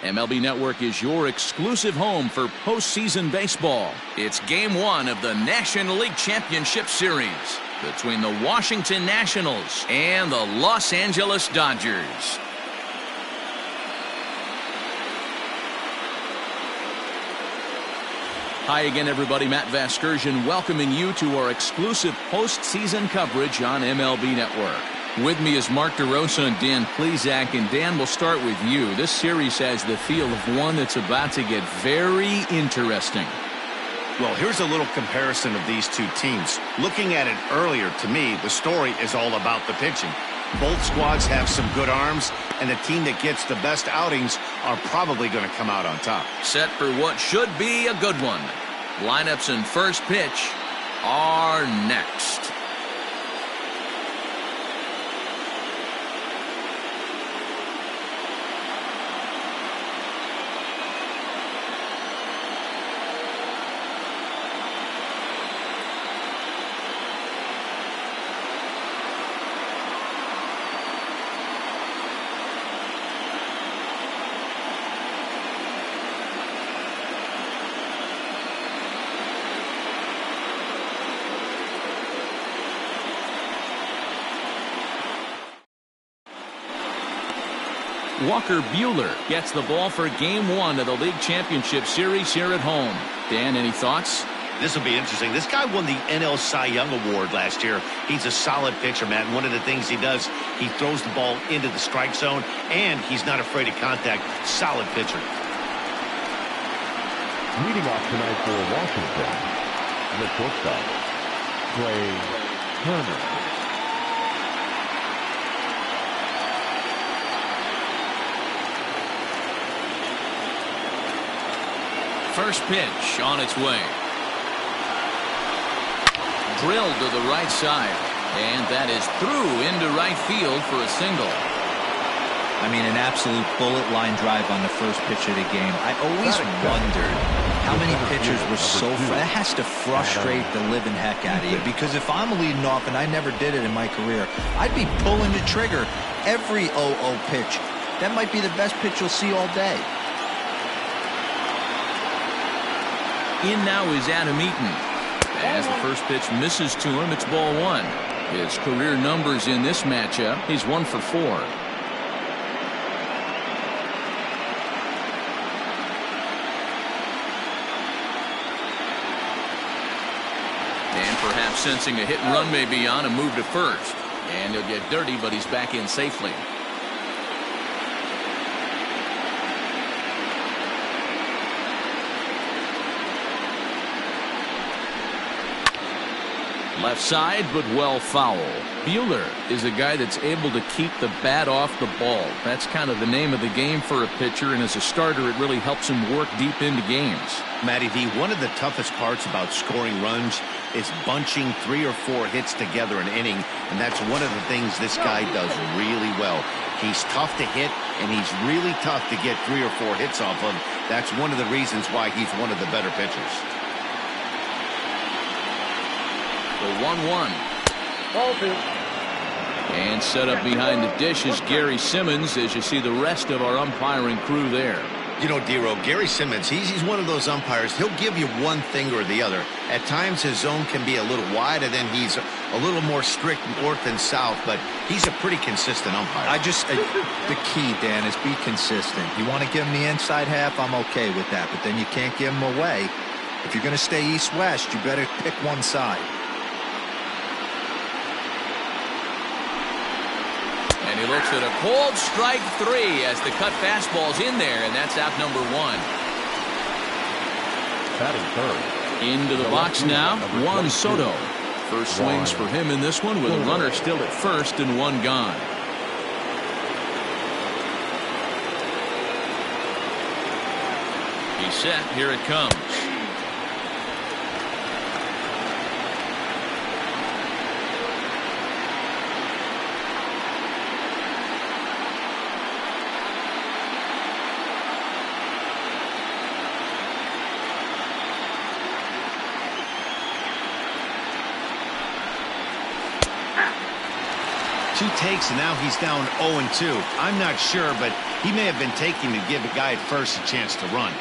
MLB Network is your exclusive home for postseason baseball. It's Game 1 of the National League Championship Series between the Washington Nationals and the Los Angeles Dodgers. Hi again, everybody. Matt Vasgersian welcoming you to our exclusive postseason coverage on MLB Network. With me is Mark DeRosa and Dan Plesac, and Dan, we'll start with you. This series has the feel of one that's about to get very interesting. Well, here's a little comparison of these two teams. Looking at it earlier, to me, the story is all about the pitching. Both squads have some good arms, and the team that gets the best outings are probably going to come out on top. Set for what should be a good one. Lineups and first pitch are next. Walker Buehler gets the ball for Game 1 of the League Championship Series here at home. Dan, any thoughts? This will be interesting. This guy won the NL Cy Young Award last year. He's a solid pitcher, Matt. And one of the things he does, he throws the ball into the strike zone, and he's not afraid of contact. Solid pitcher. Leading off tonight for Washington, the shortstop, Trey Turner. First pitch on its way. Drilled to the right side. And that is through into right field for a single. I mean, an absolute bullet line drive on the first pitch of the game. I always wondered how many pitchers were so that has to frustrate the living heck out of you, because if I'm leading off, and I never did it in my career, I'd be pulling the trigger every 0-0 pitch. That might be the best pitch you'll see all day. In now is Adam Eaton. As the first pitch misses to him, it's ball one. His career numbers in this matchup, he's 1 for 4. And perhaps sensing a hit and run may be on, a move to first. And he'll get dirty, but he's back in safely. Left side, but well foul. Buehler is a guy that's able to keep the bat off the ball. That's kind of the name of the game for a pitcher, and as a starter, it really helps him work deep into games. Matty V, one of the toughest parts about scoring runs is bunching 3 or 4 hits together an inning, and that's one of the things this guy does really well. He's tough to hit, and he's really tough to get 3 or 4 hits off of. That's one of the reasons why he's one of the better pitchers. The 1-1. And set up behind the dish is Gary Simmons, as you see the rest of our umpiring crew there. You know, Dero, Gary Simmons, he's one of those umpires. He'll give you one thing or the other. At times his zone can be a little wide, and then he's a little more strict north and south, but he's a pretty consistent umpire. The key, Dan, is be consistent. You want to give him the inside half, I'm okay with that, but then you can't give him away. If you're going to stay east-west, you better pick one side. And he looks at a cold strike 3 as the cut fastball's in there, and that's out number 1. Batting third. Into the box now, Juan Soto. First swings for him in this one with a runner still at first and 1 gone. He's set. Here it comes. 2 takes, and now he's down 0-2. I'm not sure, but he may have been taking to give a guy at first a chance to run.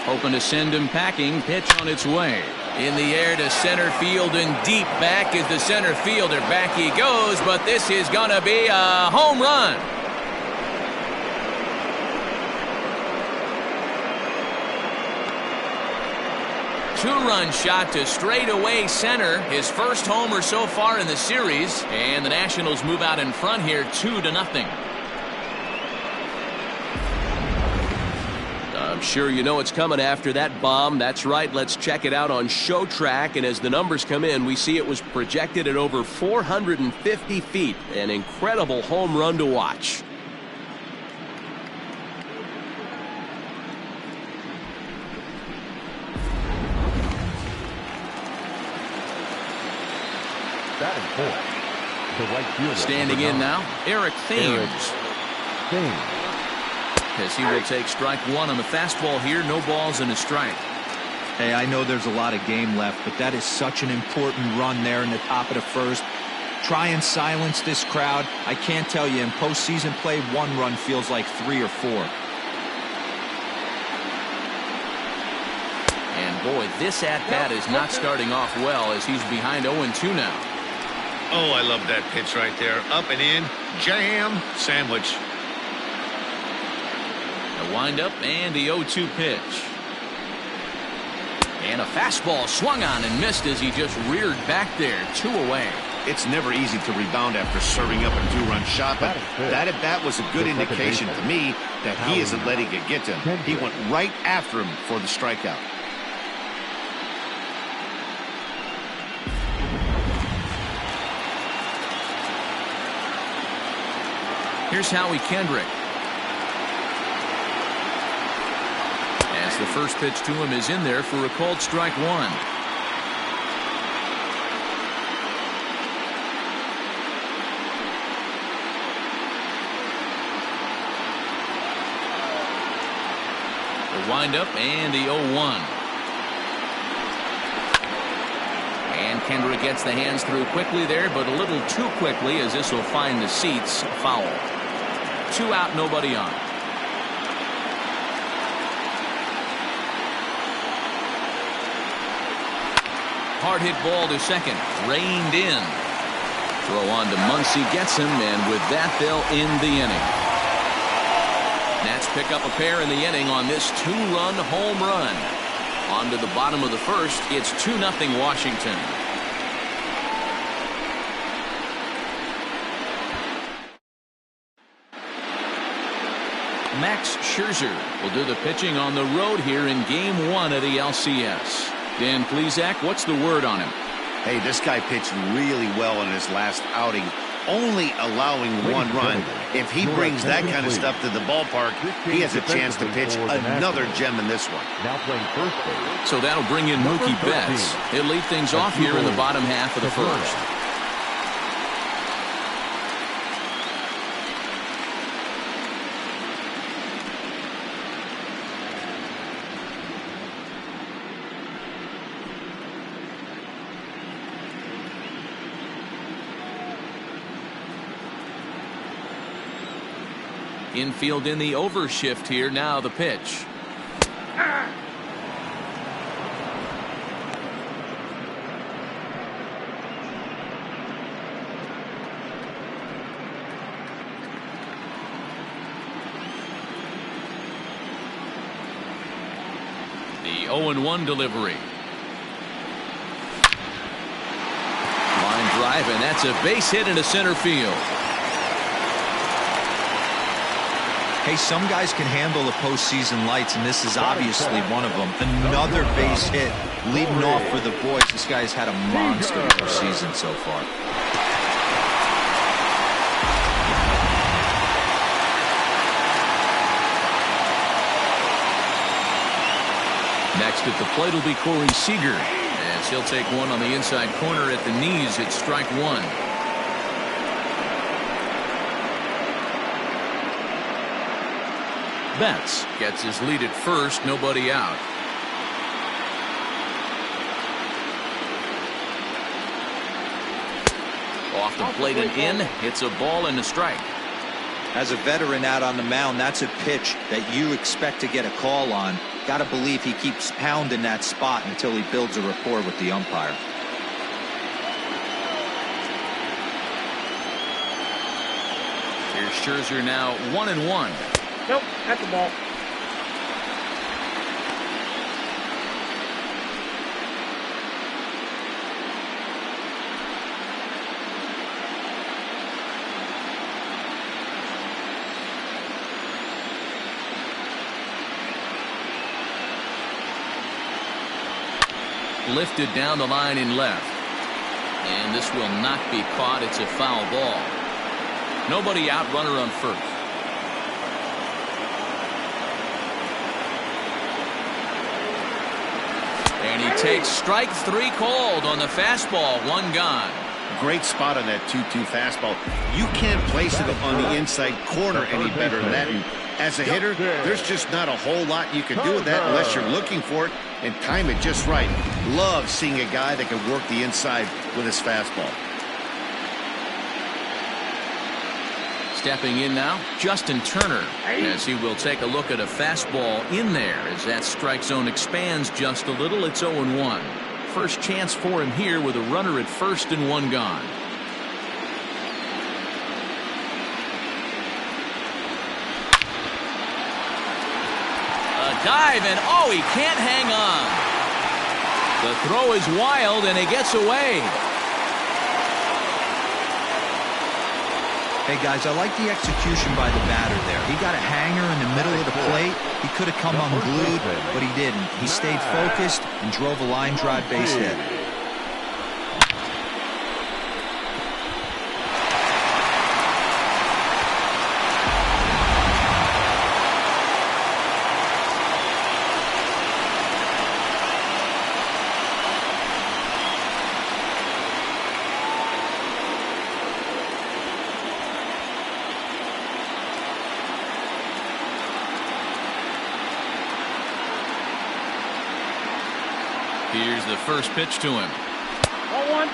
Hoping to send him packing. Pitch on its way. In the air to center field, and deep back is the center fielder. Back he goes, but this is going to be a home run. Two-run shot to straightaway center. His first homer so far in the series. And the Nationals move out in front here 2-0. I'm sure you know it's coming after that bomb. That's right. Let's check it out on Show Track. And as the numbers come in, we see it was projected at over 450 feet. An incredible home run to watch. Batting fourth, the right fielder. Standing in now, Eric Thames. As he will take strike one on the fastball here. No balls and a strike. Hey, I know there's a lot of game left, but that is such an important run there in the top of the first. Try and silence this crowd. I can't tell you, in postseason play, 1 run feels like 3 or 4. And boy, this at-bat is not starting off well as he's behind 0-2 now. Oh, I love that pitch right there. Up and in, jam, sandwich. The windup and the 0-2 pitch. And a fastball swung on and missed as he just reared back there. 2 away. It's never easy to rebound after serving up a 2-run shot, but that at-bat was a good indication to me that he isn't letting it get to him. He went right after him for the strikeout. Here's Howie Kendrick. As the first pitch to him is in there for a called strike 1. The windup and the 0-1. And Kendrick gets the hands through quickly there, but a little too quickly as this will find the seats. Foul. 2 out, nobody on. Hard hit ball to second. Reined in. Throw on to Muncy, gets him, and with that they'll end the inning. Nats pick up a pair in the inning on this 2-run home run. On to the bottom of the first. It's 2-0 Washington. Max Scherzer will do the pitching on the road here in Game 1 of the LCS. Dan Plesac, what's the word on him? Hey, this guy pitched really well in his last outing, only allowing 1 run. If he brings that kind of stuff to the ballpark, he has a chance to pitch another gem in this one. Now playing first base. So that'll bring in Mookie Betts. He'll lead things off here in the bottom half of the first. Infield in the overshift here. Now the pitch. The 0-1 delivery. Line drive, and that's a base hit into center field. Hey, some guys can handle the postseason lights, and this is obviously one of them. Another base hit leading off for the boys. This guy's had a monster postseason so far. Next at the plate will be Corey Seager, as he'll take one on the inside corner at the knees. It's strike 1. Betts gets his lead at first, nobody out. Off the plate and in. It's a ball and a strike. As a veteran out on the mound, that's a pitch that you expect to get a call on. Got to believe he keeps pounding that spot until he builds a rapport with the umpire. Here's Scherzer now 1-1. Nope, that's a ball. Lifted down the line in left. And this will not be caught. It's a foul ball. Nobody out, runner on first. And he takes strike 3 called on the fastball. 1 gone. Great spot on that 2-2 fastball. You can't place it on the inside corner any better than that. And as a hitter, there's just not a whole lot you can do with that unless you're looking for it and time it just right. Love seeing a guy that can work the inside with his fastball. Stepping in now, Justin Turner, as he will take a look at a fastball in there as that strike zone expands just a little. It's 0-1. First chance for him here with a runner at first and 1 gone. A dive, and oh, he can't hang on. The throw is wild, and he gets away. Hey, guys, I like the execution by the batter there. He got a hanger in the middle of the plate. He could have come unglued, but he didn't. He stayed focused and drove a line drive base hit. Here's the first pitch to him. 0-1.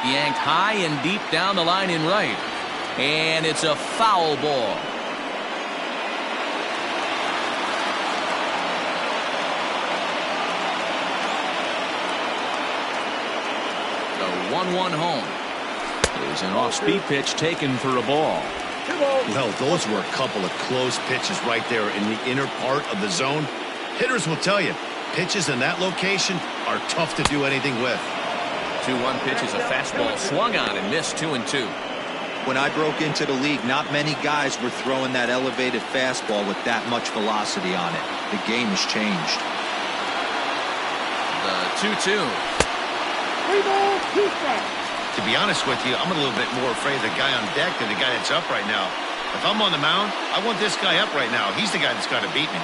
Yanked high and deep down the line in right. And it's a foul ball. The 1-1 home. There's an off-speed pitch taken for a ball. Well, those were a couple of close pitches right there in the inner part of the zone. Hitters will tell you, pitches in that location are tough to do anything with. 2-1 pitch is a fastball swung on and missed. 2-2. When I broke into the league, not many guys were throwing that elevated fastball with that much velocity on it. The game has changed. The 2-2. 3 balls, 2 strikes. To be honest with you, I'm a little bit more afraid of the guy on deck than the guy that's up right now. If I'm on the mound, I want this guy up right now. He's the guy that's got to beat me.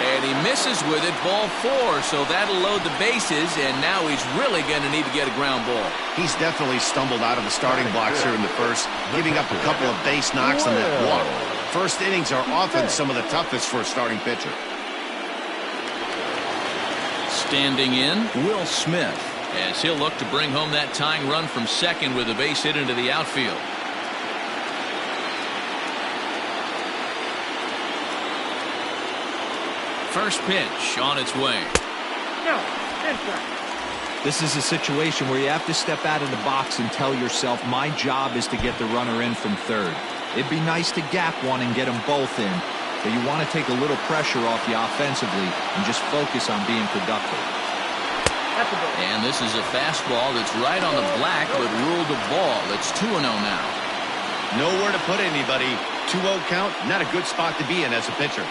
And he misses with it, ball 4, so that'll load the bases, and now he's really going to need to get a ground ball. He's definitely stumbled out of the starting blocks here in the first, giving up a couple of base knocks on that walk. First innings are often some of the toughest for a starting pitcher. Standing in, Will Smith, as he'll look to bring home that tying run from second with a base hit into the outfield. First pitch on its way. No, that's right. This is a situation where you have to step out of the box and tell yourself, my job is to get the runner in from third. It'd be nice to gap one and get them both in, but you want to take a little pressure off you offensively and just focus on being productive. And this is a fastball that's right on the black, but ruled a ball. It's 2-0 now. Nowhere to put anybody. 2-0 count, not a good spot to be in as a pitcher.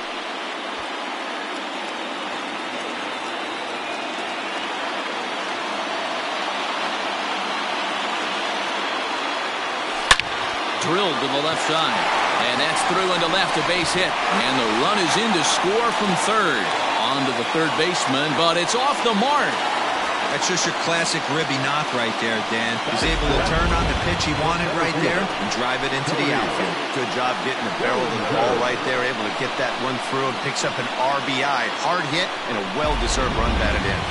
Drilled to the left side, and that's through into left, a base hit, and the run is in to score from third. On to the third baseman, but it's off the mark. That's just your classic ribby knock right there, Dan. He's able to turn on the pitch he wanted right there and drive it into the outfield. Good job getting the barrel of the ball right there, able to get that one through and picks up an RBI. Hard hit and a well-deserved run batted in.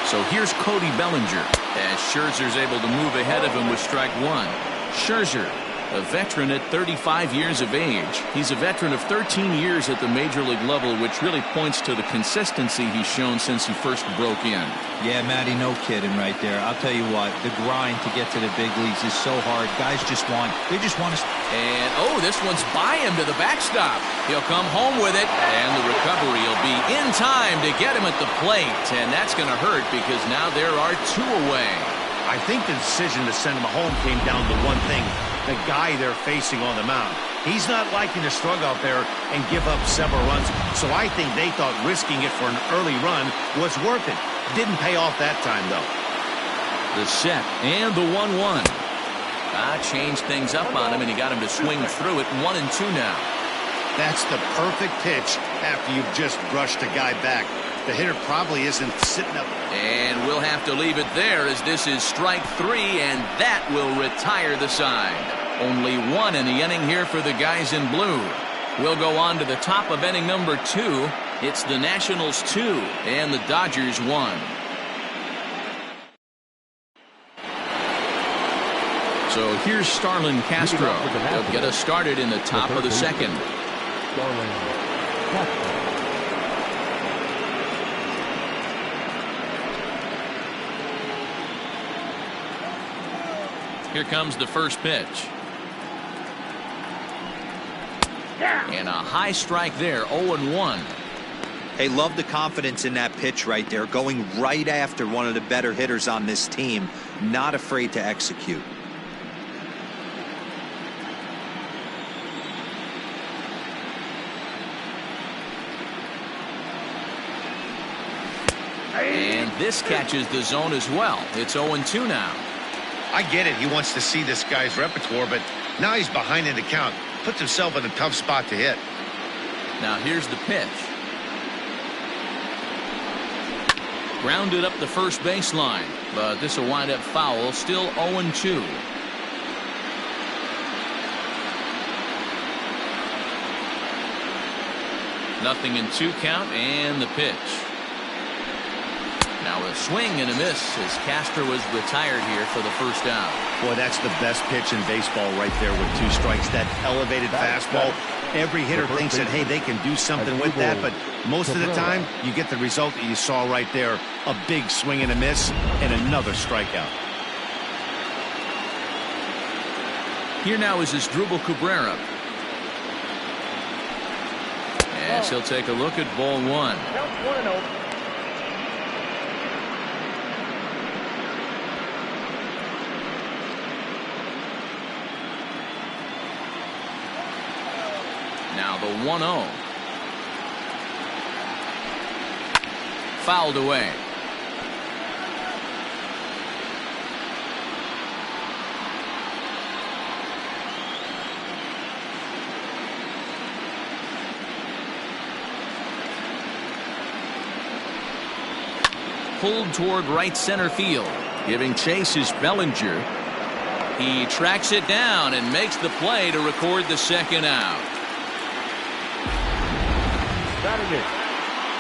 So here's Cody Bellinger as Scherzer's able to move ahead of him with strike one. Scherzer, a veteran at 35 years of age. He's a veteran of 13 years at the major league level, which really points to the consistency he's shown since he first broke in. Yeah, Matty, no kidding right there. I'll tell you what, the grind to get to the big leagues is so hard. Guys just want to... And, oh, this one's by him to the backstop. He'll come home with it, and the recovery will be in time to get him at the plate. And that's going to hurt because now there are two away. I think the decision to send him home came down to one thing: the guy they're facing on the mound. He's not liking to struggle out there and give up several runs, so I think they thought risking it for an early run was worth it. Didn't pay off that time, though. The set and the 1-1. Changed things up on him, and he got him to swing through it. 1-2 now. That's the perfect pitch after you've just brushed a guy back. The hitter probably isn't sitting up. And we'll have to leave it there as this is strike three, and that will retire the side. Only one in the inning here for the guys in blue. We'll go on to the top of inning number 2. It's the Nationals 2 and the Dodgers 1. So here's Starlin Castro. He'll get us started in the top of the second. Here comes the first pitch. And a high strike there, 0-1. Hey, love the confidence in that pitch right there, going right after one of the better hitters on this team, not afraid to execute. And this catches the zone as well. It's 0-2 now. I get it. He wants to see this guy's repertoire, but now he's behind in the count. Puts himself in a tough spot to hit. Now here's the pitch. Grounded up the first baseline, but this will wind up foul. Still 0-2. Nothing in 2 count, and the pitch. Now a swing and a miss as Castro was retired here for the first out. Boy, that's the best pitch in baseball right there with 2 strikes. That elevated fastball. Every hitter thinks that, hey, they can do something with that, but most of the time you get the result that you saw right there. A big swing and a miss and another strikeout. Here now is Asdrubal Cabrera. As he'll take a look at ball 1. Count 1-0. Now the 1-0. Fouled away. Pulled toward right center field. Giving chase is Bellinger. He tracks it down and makes the play to record the second out.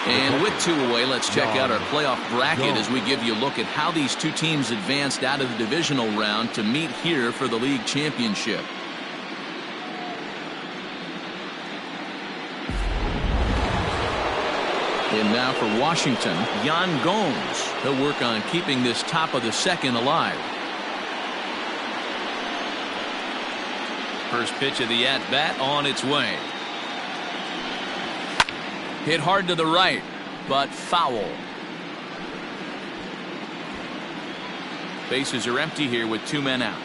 And with 2 away, let's check out our playoff bracket as we give you a look at how these 2 teams advanced out of the divisional round to meet here for the league championship. And now for Washington, Yan Gomes. He'll work on keeping this top of the second alive. First pitch of the at-bat on its way. Hit hard to the right, but foul. Bases are empty here with 2 men out.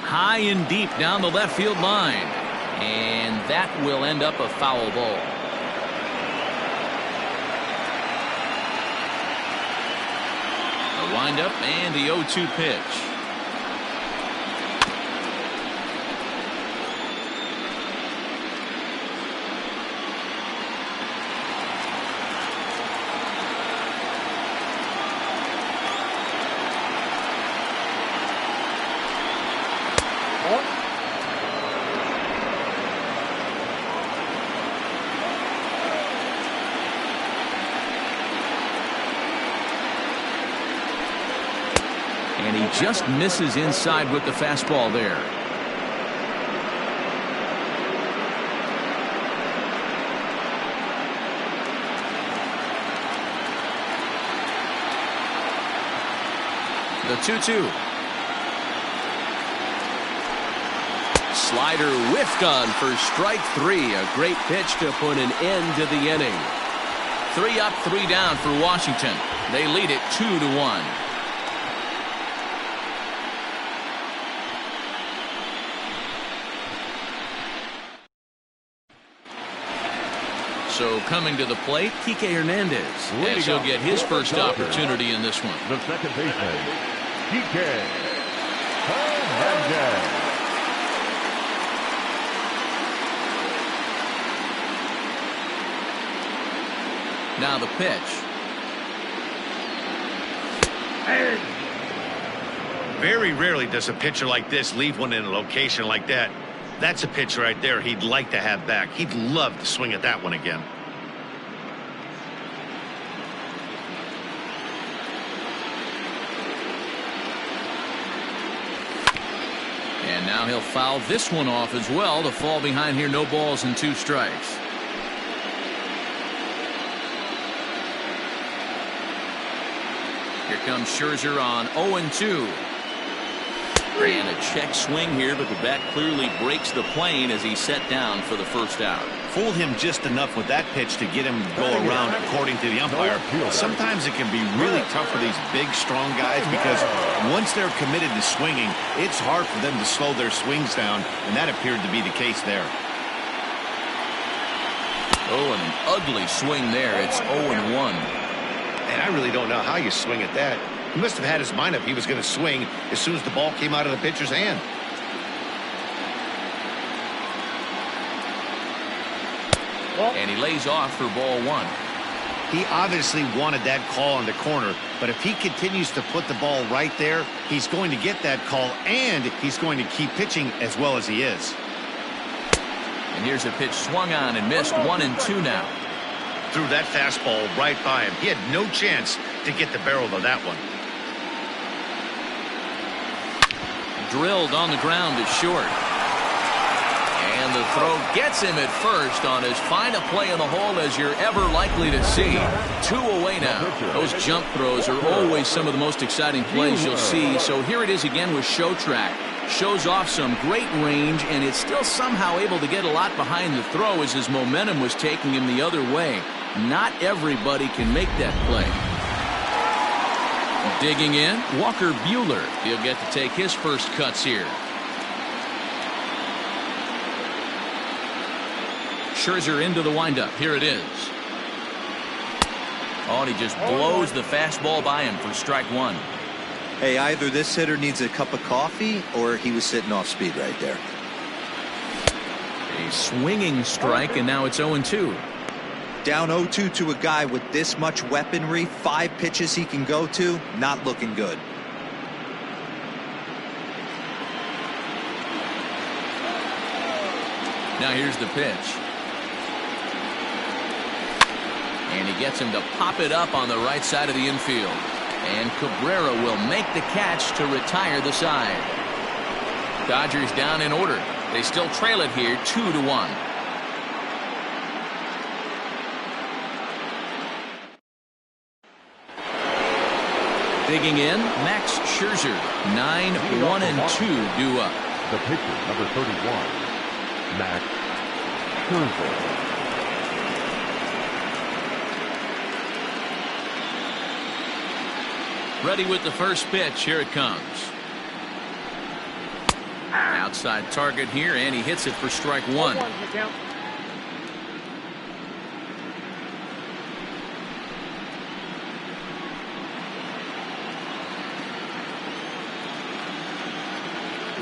High and deep down the left field line. And that will end up a foul ball. windup and the 0-2 pitch. And he just misses inside with the fastball there. The 2-2. Slider whiffed on for strike 3. A great pitch to put an end to the inning. 3 up, 3 down for Washington. They lead it 2-1. So coming to the plate, Kike Hernandez, as he'll get his first opportunity in this one. The second baseman, Kike Hernandez. Now the pitch. Very rarely does a pitcher like this leave one in a location like that. That's a pitch right there he'd like to have back. He'd love to swing at that one again. And now he'll foul this one off as well to fall behind here. No balls and 2 strikes. Here comes Scherzer on 0-2. And a check swing here, but the bat clearly breaks the plane as he's set down for the first out. Fooled him just enough with that pitch to get him to go around, according to the umpire. Sometimes it can be really tough for these big, strong guys because once they're committed to swinging, it's hard for them to slow their swings down, and that appeared to be the case there. Oh, and an ugly swing there. It's 0-1. And I really don't know how you swing at that. He must have had his mind up he was going to swing as soon as the ball came out of the pitcher's hand. And he lays off for ball 1. He obviously wanted that call in the corner, but if he continues to put the ball right there, he's going to get that call, and he's going to keep pitching as well as he is. And here's a pitch swung on and missed. 1-2 now. Threw that fastball right by him. He had no chance to get the barrel of that one. Drilled on the ground is short. And the throw gets him at first on as fine a play in the hole as you're ever likely to see. 2 away now. Those jump throws are always some of the most exciting plays you'll see. So here it is again with Show Track. Shows off some great range, and it's still somehow able to get a lot behind the throw as his momentum was taking him the other way. Not everybody can make that play. Digging in, Walker Buehler. He'll get to take his first cuts here. Scherzer into the windup. Here it is. Oh, and he just blows the fastball by him for strike 1. Hey, either this hitter needs a cup of coffee or he was sitting off speed right there. A swinging strike, and now it's 0-2. Down 0-2 to a guy with this much weaponry, 5 pitches he can go to, not looking good. Now here's the pitch. And he gets him to pop it up on the right side of the infield. And Cabrera will make the catch to retire the side. Dodgers down in order. They still trail it here 2-1. Digging in, Max Scherzer. 9-1-2 due up. The pitcher, number 31, Max Scherzer. Ready with the first pitch. Here it comes. Outside target here, and he hits it for strike 1.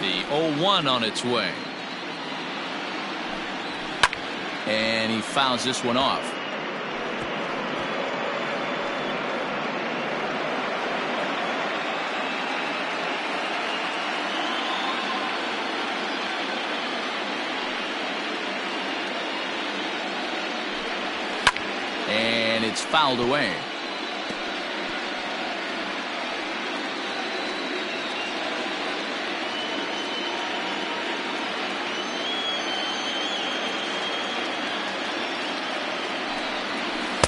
The 0-1 on its way. And he fouls this one off. And it's fouled away.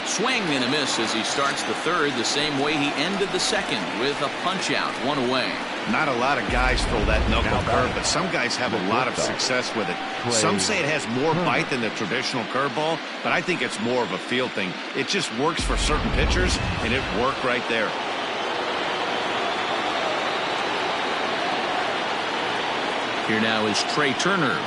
Swing and a miss as he starts the third the same way he ended the second, with a punch out, one away. Not a lot of guys throw that knuckle curve, but some guys have a lot of success with it. Some say it has more bite than the traditional curveball, but I think it's more of a feel thing. It just works for certain pitchers, and it worked right there. Here now is Trey Turner.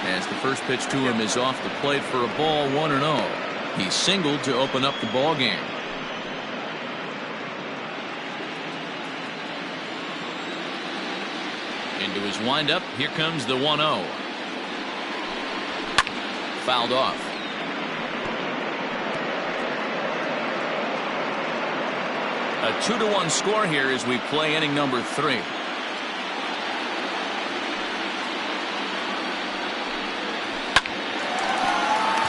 As the first pitch to him is off the plate for a ball, 1-0. He singled to open up the ball game. Into his windup, here comes the 1-0. Fouled off. A 2-1 score here as we play inning number 3.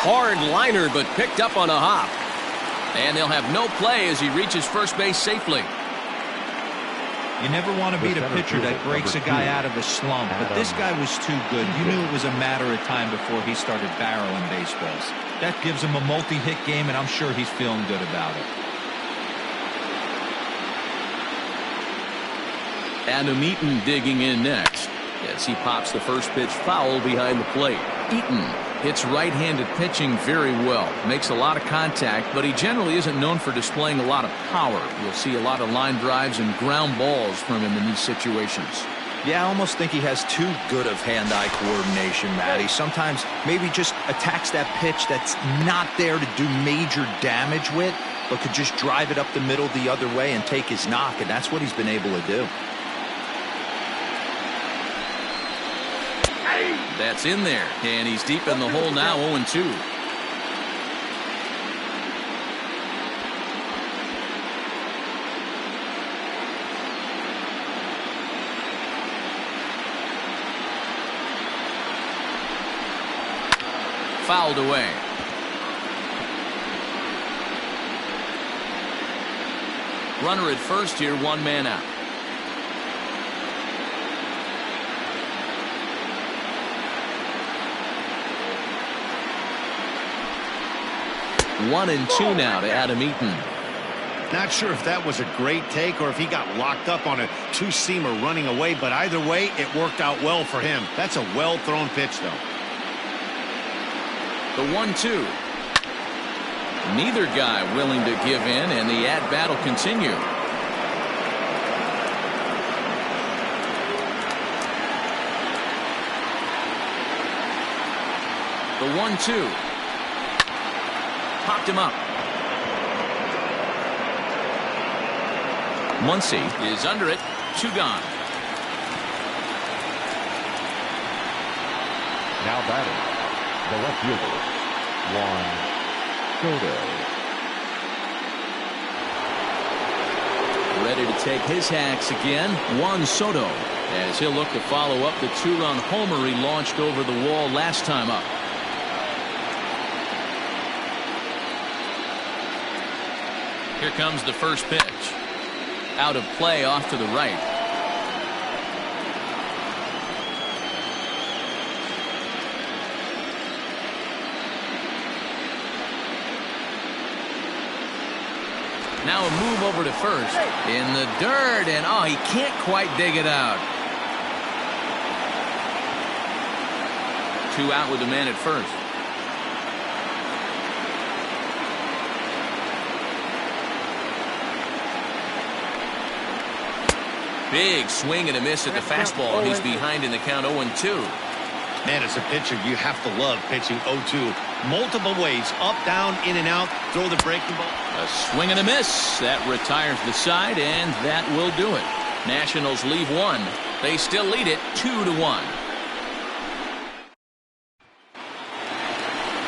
Hard liner, but picked up on a hop. And they'll have no play as he reaches first base safely. You never want to beat a pitcher that breaks a guy out of a slump, but this guy was too good. You knew it was a matter of time before he started barreling baseballs. That gives him a multi-hit game, and I'm sure he's feeling good about it. Adam Eaton digging in next as he pops the first pitch foul behind the plate. Eaton hits right-handed pitching very well. Makes a lot of contact, but he generally isn't known for displaying a lot of power. You'll see a lot of line drives and ground balls from him in these situations. Yeah, I almost think he has too good of hand-eye coordination, Matty. Sometimes maybe just attacks that pitch that's not there to do major damage with, but could just drive it up the middle the other way and take his knock, and that's what he's been able to do. That's in there, and he's deep in the hole now, 0-2. Fouled away. Runner at first here, one man out. One and two now to Adam Eaton. Not sure if that was a great take or if he got locked up on a two-seamer running away, but either way, it worked out well for him. That's a well-thrown pitch, though. The 1-2. Neither guy willing to give in, and the at-bat will continue. The 1-2. Popped him up. Muncy is under it. 2 gone. Now batting, the left fielder, Juan Soto. Ready to take his hacks again, Juan Soto, as he'll look to follow up the 2-run homer he launched over the wall last time up. Here comes the first pitch. Out of play, off to the right. Now a move over to first. In the dirt, and oh, he can't quite dig it out. 2 out with the man at first. Big swing and a miss at the fastball. He's behind in the count, 0-2. Man, as a pitcher, you have to love pitching 0-2. Multiple ways, up, down, in and out, throw the breaking ball. A swing and a miss. That retires the side, and that will do it. Nationals leave one. They still lead it 2-1.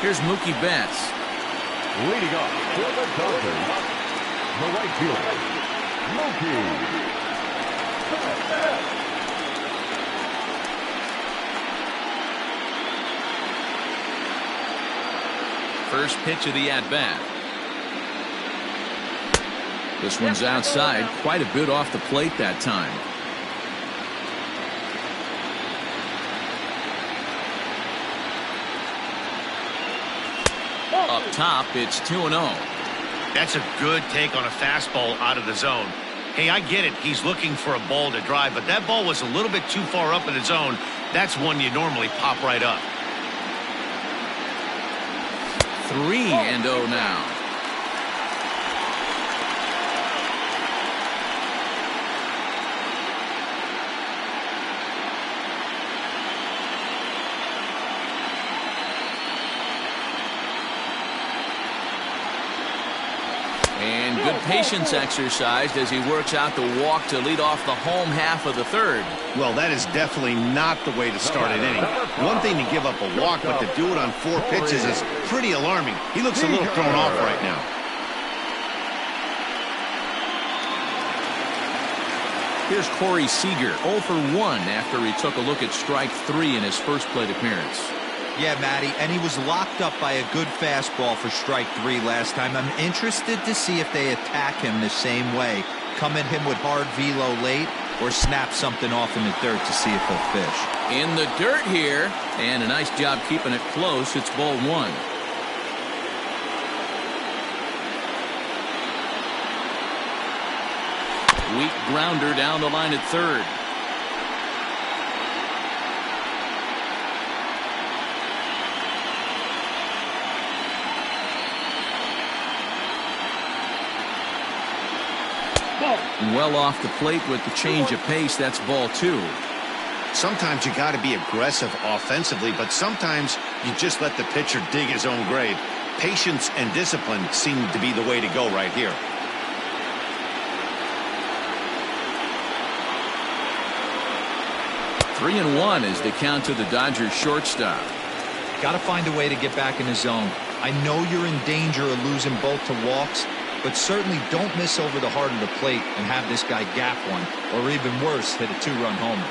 Here's Mookie Betts. Leading off for the Dodgers, the right fielder, Mookie. First pitch of the at-bat. This one's outside, quite a bit off the plate that time. Up top, it's 2-0. That's a good take on a fastball out of the zone. Hey, I get it. He's looking for a ball to drive, but that ball was a little bit too far up in the zone. That's one you normally pop right up. 3-0 now. And good patience exercised as he works out the walk to lead off the home half of the third. Well, that is definitely not the way to start an inning. One thing to give up a walk, but to do it on 4 pitches is pretty alarming. He looks a little thrown off right now. Here's Corey Seager, 0 for 1 after he took a look at strike 3 in his first plate appearance. Yeah, Matty, and he was locked up by a good fastball for strike 3 last time. I'm interested to see if they attack him the same way. Come at him with hard velo late or snap something off in the dirt to see if he'll fish. In the dirt here, and a nice job keeping it close. It's ball 1. Weak grounder down the line at third. Well off the plate with the change of pace. That's ball 2. Sometimes you got to be aggressive offensively, but sometimes you just let the pitcher dig his own grave. Patience and discipline seem to be the way to go right here. Three and 1 is the count to the Dodgers shortstop. Got to find a way to get back in the zone. I know you're in danger of losing both to walks, but certainly don't miss over the heart of the plate and have this guy gap one, or even worse, hit a 2-run homer.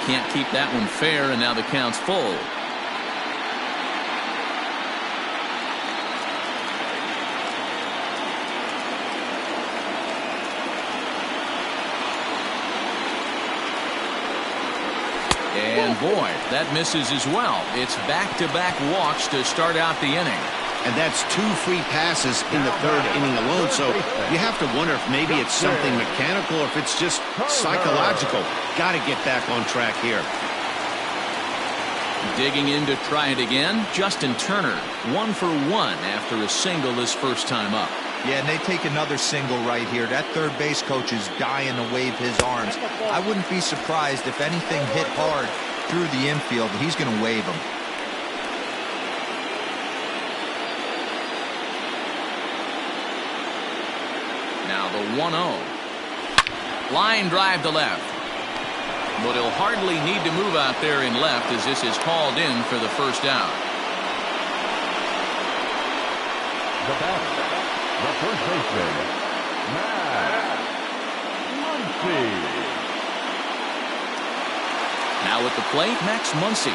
Can't keep that one fair, and now the count's full. And boy, that misses as well. It's back-to-back walks to start out the inning. And that's 2 free passes in the third inning alone, so you have to wonder if maybe it's something mechanical or if it's just psychological. Got to get back on track here. Digging in to try it again, Justin Turner, 1 for 1 after a single his first time up. Yeah, and they take another single right here. That third base coach is dying to wave his arms. I wouldn't be surprised if anything hit hard through the infield. He's going to wave them. Now the 1-0. Line drive to left. But he'll hardly need to move out there in left as this is called in for the first out. The batter, the first baseman, Matt Muncy. Now at the plate, Max Muncy.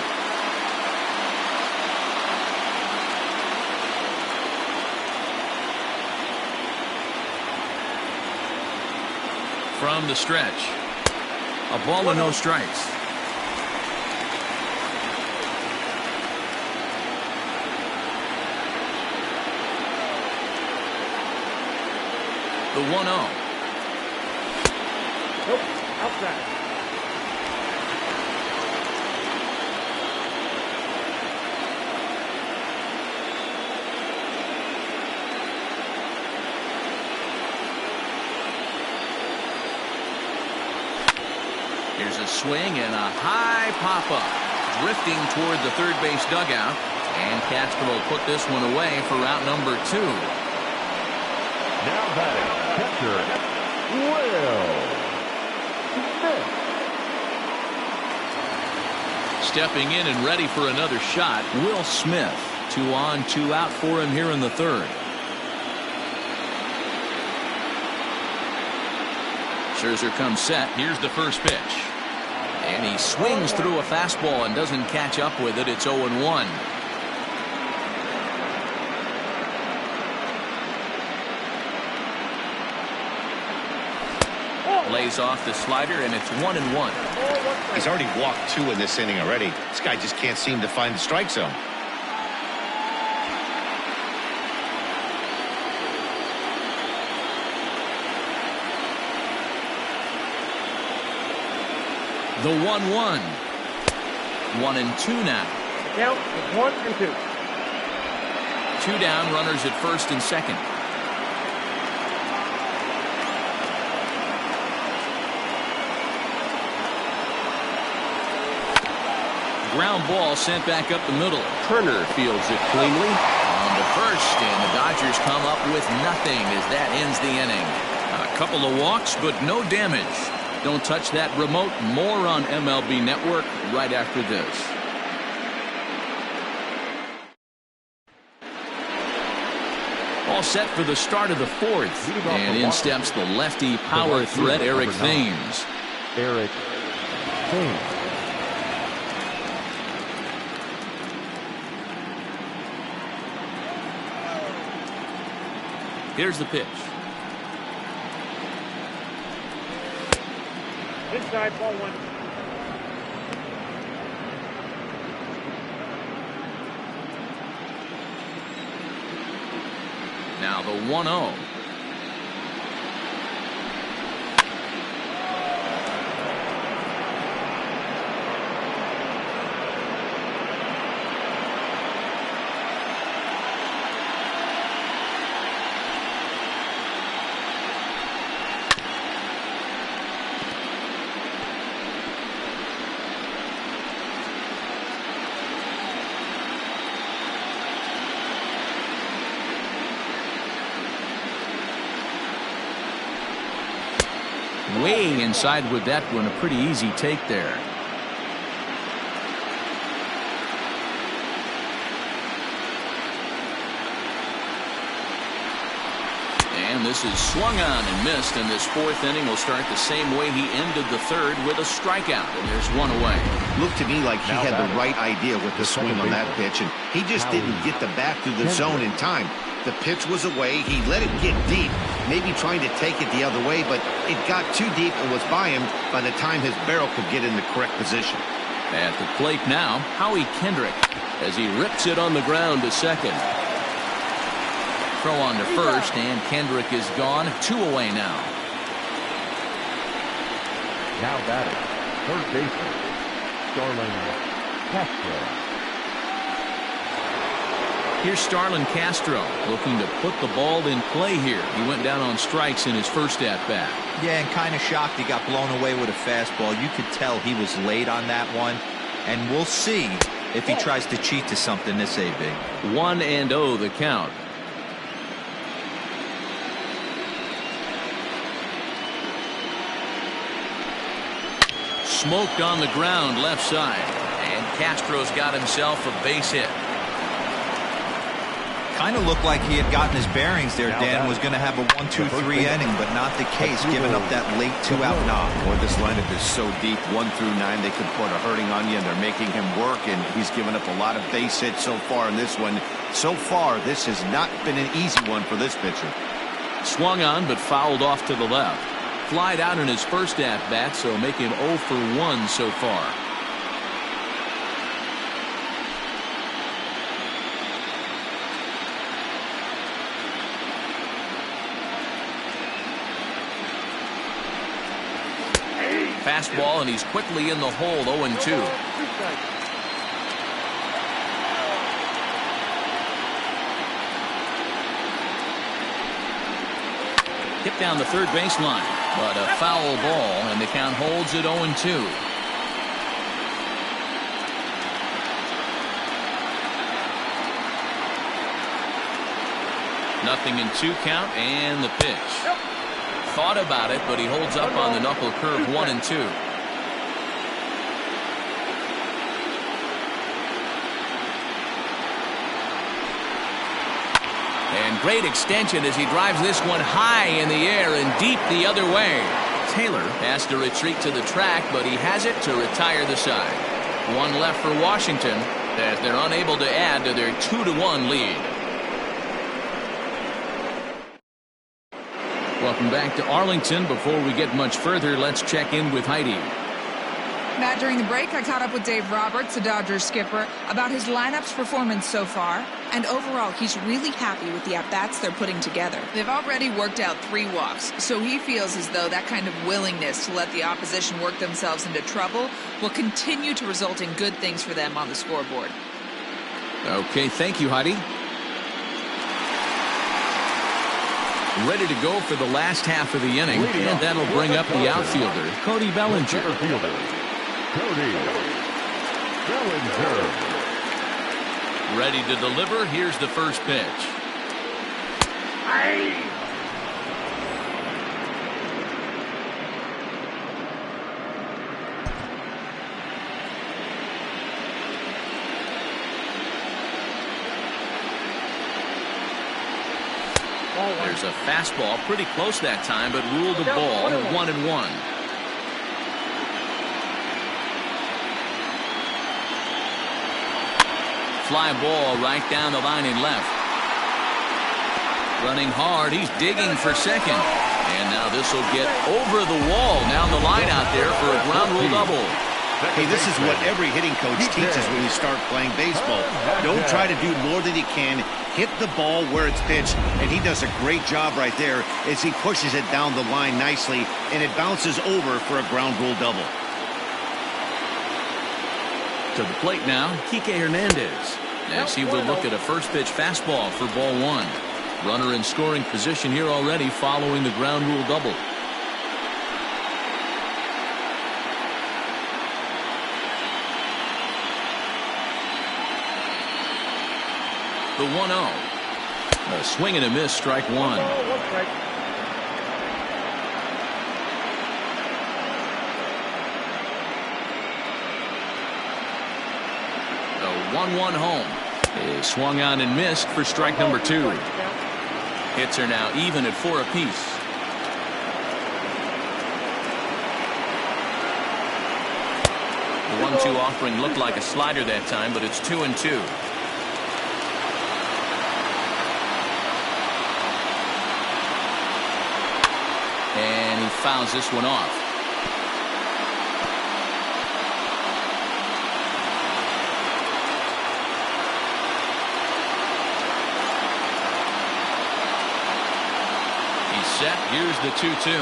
From the stretch. A ball and no strikes. The 1-0. Nope, outside. Here's a swing and a high pop-up. Drifting toward the third base dugout. And Castro will put this one away for route number 2. Now batting, catcher, Will Smith. Stepping in and ready for another shot, Will Smith. 2 on, 2 out for him here in the 3rd. Scherzer comes set. Here's the first pitch. And he swings through a fastball and doesn't catch up with it. It's 0-1. Lays off the slider, and it's 1-1. He's already walked 2 in this inning already. This guy just can't seem to find the strike zone. The 1-1. 1-2 now. Count is 1-2. 2 down, runners at first and second. Ground ball sent back up the middle. Turner fields it cleanly. On to first, and the Dodgers come up with nothing as that ends the inning. A couple of walks, but no damage. Don't touch that remote. More on MLB Network right after this. All set for the start of the 4th. And in steps the lefty power threat, Eric Thames. Eric Thames. Here's the pitch. Inside, ball 1. Now the 1-0. Way inside with that one. A pretty easy take there. And this is swung on and missed, and this 4th inning will start the same way he ended the 3rd, with a strikeout, and there's 1 away. Looked to me like he had the right idea with the swing on that pitch, and he just didn't get the bat through the zone in time. The pitch was away. He let it get deep, maybe trying to take it the other way, but it got too deep and was by him by the time his barrel could get in the correct position. At the plate now, Howie Kendrick as he rips it on the ground to second. Throw on to first, and Kendrick is gone. 2 away now. Now batting, third baseman, Starlin Castro. Here's Starlin Castro looking to put the ball in play here. He went down on strikes in his first at-bat. Yeah, and kind of shocked he got blown away with a fastball. You could tell he was late on that one. And we'll see if he tries to cheat to something this AB. 1-0 the count. Smoked on the ground left side. And Castro's got himself a base hit. Kind of looked like he had gotten his bearings there. Dan was going to have a 1-2-3 inning, but not the case, giving up that late 2-out knock. Boy, this lineup is so deep, 1 through 9. They could put a hurting on you, and they're making him work, and he's given up a lot of base hits so far in this one. So far, this has not been an easy one for this pitcher. Swung on, but fouled off to the left. Flied out in his first at-bat, so make him 0 for 1 so far. Fastball, and he's quickly in the hole. 0-2. Hit down the third baseline, but a foul ball, and the count holds at 0-2. 0-2 count, and the pitch. Thought about it, but he holds up on the knuckle curve. 1-2. And great extension as he drives this one high in the air and deep the other way. Taylor has to retreat to the track, but he has it to retire the side. One left for Washington as they're unable to add to their 2-1 lead. Welcome back to Arlington. Before we get much further, let's check in with Heidi. Matt, during the break, I caught up with Dave Roberts, the Dodgers skipper, about his lineup's performance so far. And overall, he's really happy with the at-bats they're putting together. They've already worked out 3 walks, so he feels as though that kind of willingness to let the opposition work themselves into trouble will continue to result in good things for them on the scoreboard. Okay, thank you, Heidi. Ready to go for the last half of the inning, and that'll bring up the outfielder, Cody Bellinger. Cody Bellinger. Ready to deliver. Here's the first pitch. There's a fastball pretty close that time, but ruled a ball. 1-1. Fly ball right down the line in left. Running hard. He's digging for second. And now this will get over the wall down the line out there for a ground rule double. Hey, this is what every hitting coach teaches when you start playing baseball. Don't try to do more than you can. Hit the ball where it's pitched, and he does a great job right there as he pushes it down the line nicely, and it bounces over for a ground rule double. To the plate now, Kike Hernandez, as he will look at a first pitch fastball for ball 1. Runner in scoring position here already following the ground rule double. The 1-0. A swing and a miss, strike 1. The 1-1 home is swung on and missed for strike number 2. Hits are now even at 4 apiece. The 1-2 offering looked like a slider that time, but it's 2-2. And he fouls this one off. He's set. Here's the 2-2. You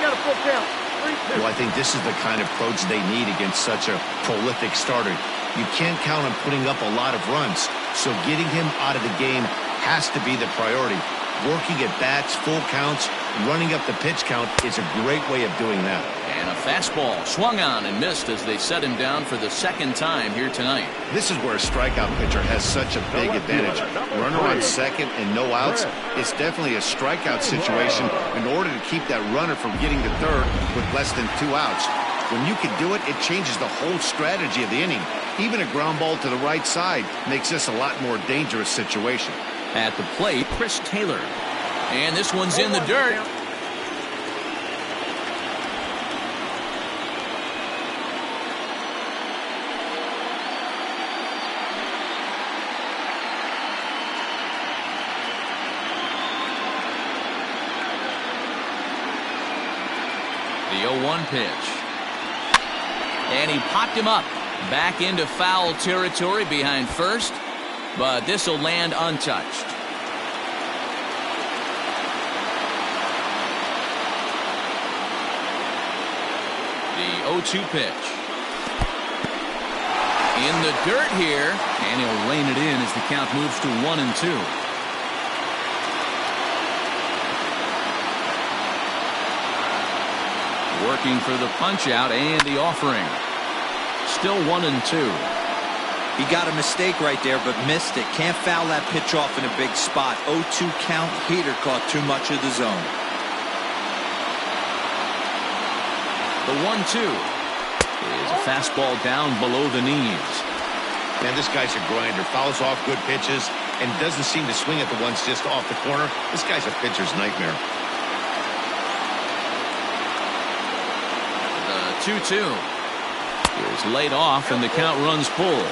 got a full count. 3-2. Well, I think this is the kind of approach they need against such a prolific starter. You can't count on putting up a lot of runs, so getting him out of the game has to be the priority. Working at bats, full counts, running up the pitch count is a great way of doing that. And a fastball swung on and missed as they set him down for the second time here tonight. This is where a strikeout pitcher has such a big advantage. Runner on second and no outs. It's definitely a strikeout situation in order to keep that runner from getting to third with less than 2 outs. When you can do it, it changes the whole strategy of the inning. Even a ground ball to the right side makes this a lot more dangerous situation. At the plate, Chris Taylor. And this one's in the dirt. The 0-1 pitch. And he popped him up. Back into foul territory behind first. But this will land untouched. The 0-2 pitch. In the dirt here, and he'll rein it in as the count moves to 1-2. Working for the punch out and the offering. Still 1-2. He got a mistake right there, but missed it. Can't foul that pitch off in a big spot. 0-2 count. Heater caught too much of the zone. The 1-2 is a fastball down below the knees. Man, this guy's a grinder. Fouls off good pitches and doesn't seem to swing at the ones just off the corner. This guy's a pitcher's nightmare. The 2-2 is laid off and the count runs full.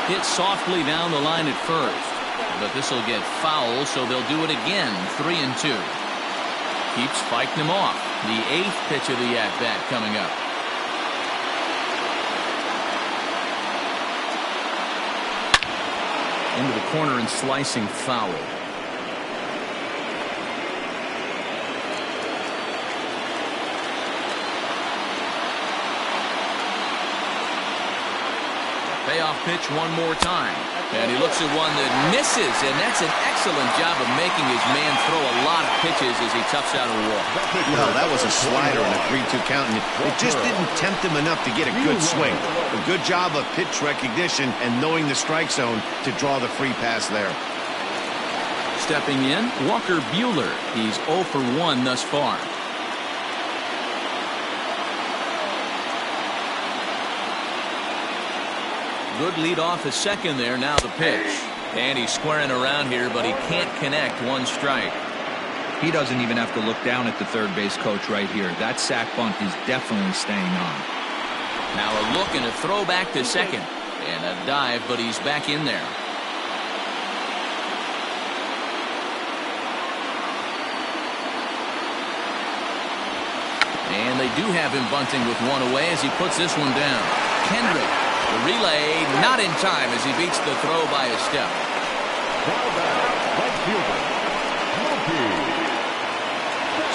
Hit softly down the line at first, but this will get foul, so they'll do it again. 3-2. Keeps fighting him off. The 8th pitch of the at-bat coming up. Into the corner and slicing foul. Payoff pitch one more time. And he looks at one that misses, and that's an excellent job of making his man throw a lot of pitches as he toughs out a walk. Well, that was a slider and a 3-2 count, and it just didn't tempt him enough to get a good swing. A good job of pitch recognition and knowing the strike zone to draw the free pass there. Stepping in, Walker Buehler. He's 0 for 1 thus far. Good lead off his second there. Now the pitch. And he's squaring around here, but he can't connect. 1 strike. He doesn't even have to look down at the third base coach right here. That sac bunt is definitely staying on. Now a look and a throw back to second. And a dive, but he's back in there. And they do have him bunting with 1 away as he puts this one down. Kendrick. The relay not in time as he beats the throw by a step.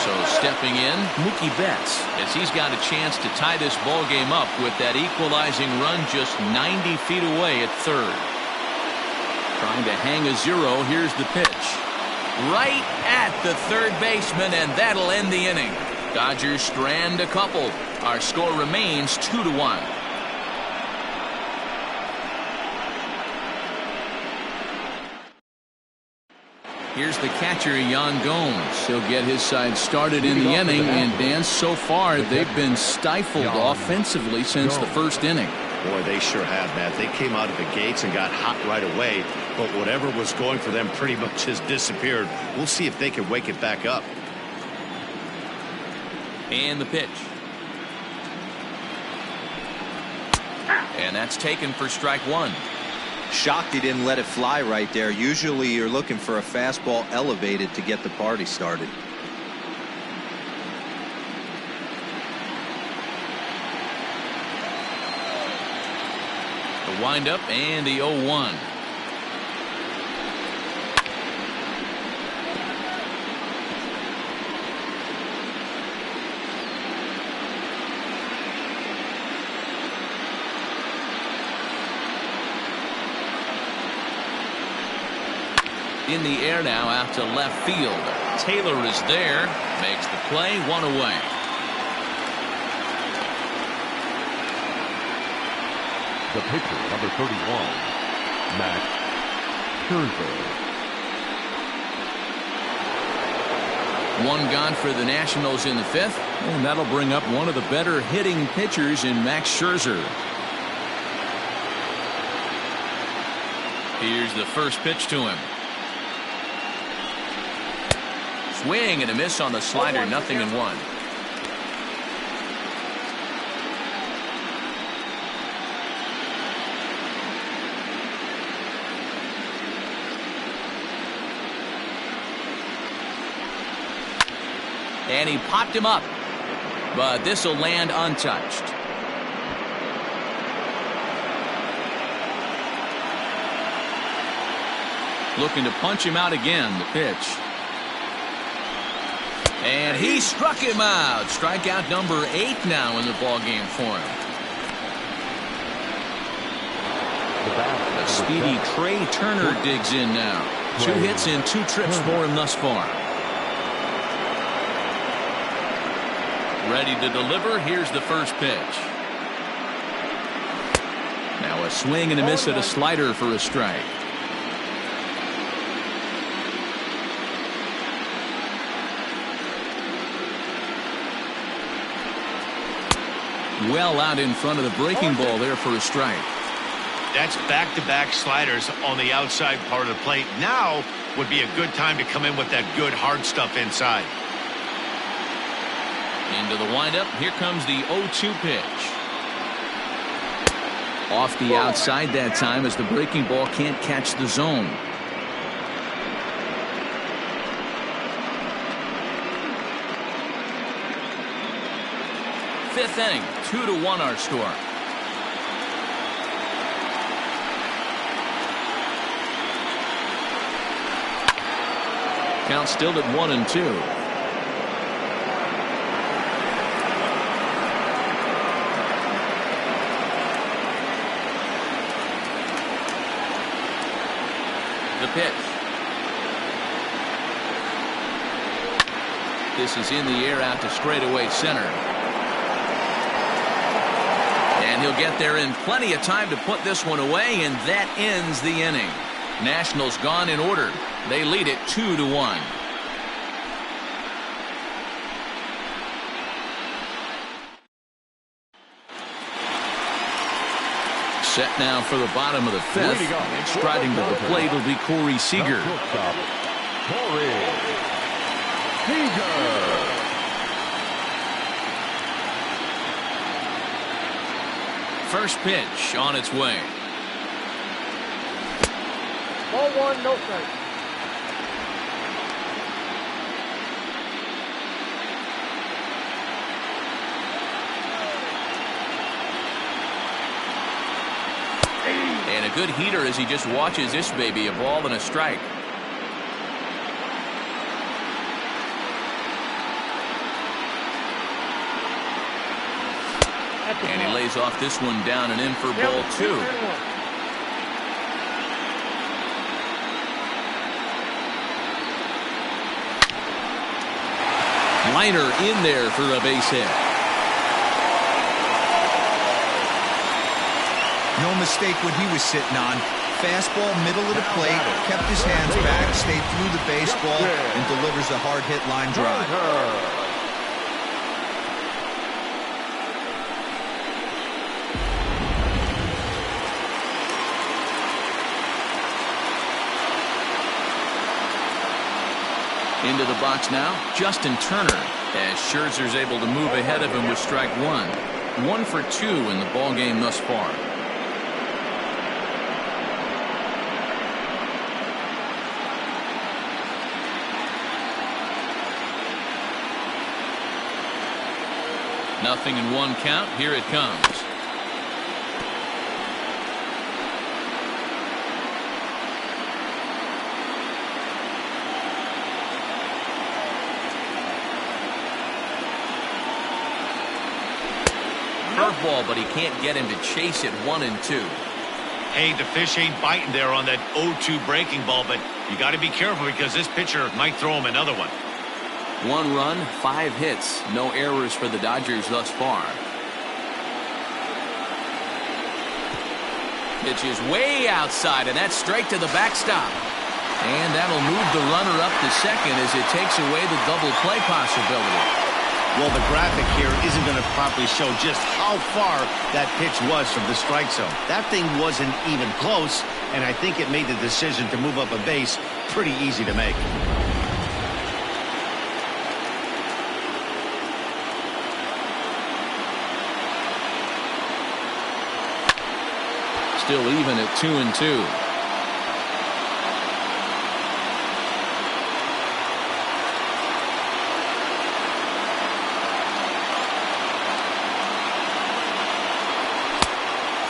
So stepping in, Mookie Betts, as he's got a chance to tie this ball game up with that equalizing run just 90 feet away at third. Trying to hang a 0. Here's the pitch. Right at the third baseman, and that'll end the inning. Dodgers strand a couple. Our score remains 2-1. Here's the catcher, Yan Gomes. He'll get his side started in the inning, and Dan, so far they've been stifled offensively since the first inning. Boy, they sure have, Matt. They came out of the gates and got hot right away, but whatever was going for them pretty much has disappeared. We'll see if they can wake it back up. And the pitch. And that's taken for strike 1. Shocked he didn't let it fly right there. Usually you're looking for a fastball elevated to get the party started. The windup and the 0-1. In the air now out to left field. Taylor is there. Makes the play. 1 away. The pitcher, number 31, Max Scherzer. 1 gone for the Nationals in the 5th. And that'll bring up one of the better hitting pitchers in Max Scherzer. Here's the first pitch to him. Swing and a miss on the slider. 0-1. And he popped him up, but this will land untouched. Looking to punch him out again. The pitch. And he struck him out. Strikeout number 8 now in the ballgame for him. The speedy Trey Turner digs in now. 2 hits and 2 trips for him thus far. Ready to deliver. Here's the first pitch. Now a swing and a miss at a slider for a strike. Well out in front of the breaking ball there for a strike. That's back-to-back sliders on the outside part of the plate. Now would be a good time to come in with that good hard stuff inside. Into the windup. Here comes the 0-2 pitch. Off the outside that time as the breaking ball can't catch the zone. Fifth inning, 2-1 our score. Count still at 1-2. The pitch. This is in the air out to straightaway center. And he'll get there in plenty of time to put this one away, and that ends the inning. Nationals gone in order. They lead it 2-1. Set now for the bottom of the fifth. Striding to the plate will be Corey Seager. Corey Seager. First pitch on its way. Ball one, no strike. And a good heater as he just watches this baby, a ball and a strike. And he lays off this one down and in for ball two. Liner in there for a base hit. No mistake what he was sitting on. Fastball, middle of the plate, kept his hands back, stayed through the baseball, and delivers a hard hit line drive. Into the box now, Justin Turner, as Scherzer's able to move ahead of him with strike one. 1 for 2 in the ball game thus far. Nothing in one count. Here it comes. Curveball, but he can't get him to chase it 1-2. Hey, the fish ain't biting there on that 0-2 breaking ball, but you got to be careful because this pitcher might throw him another one. 1 run, 5 hits, no errors for the Dodgers thus far. Pitch is way outside, and that's straight to the backstop. And that'll move the runner up to second as it takes away the double play possibility. Well, the graphic here isn't going to properly show just how far that pitch was from the strike zone. That thing wasn't even close, and I think it made the decision to move up a base pretty easy to make. Still even at 2-2.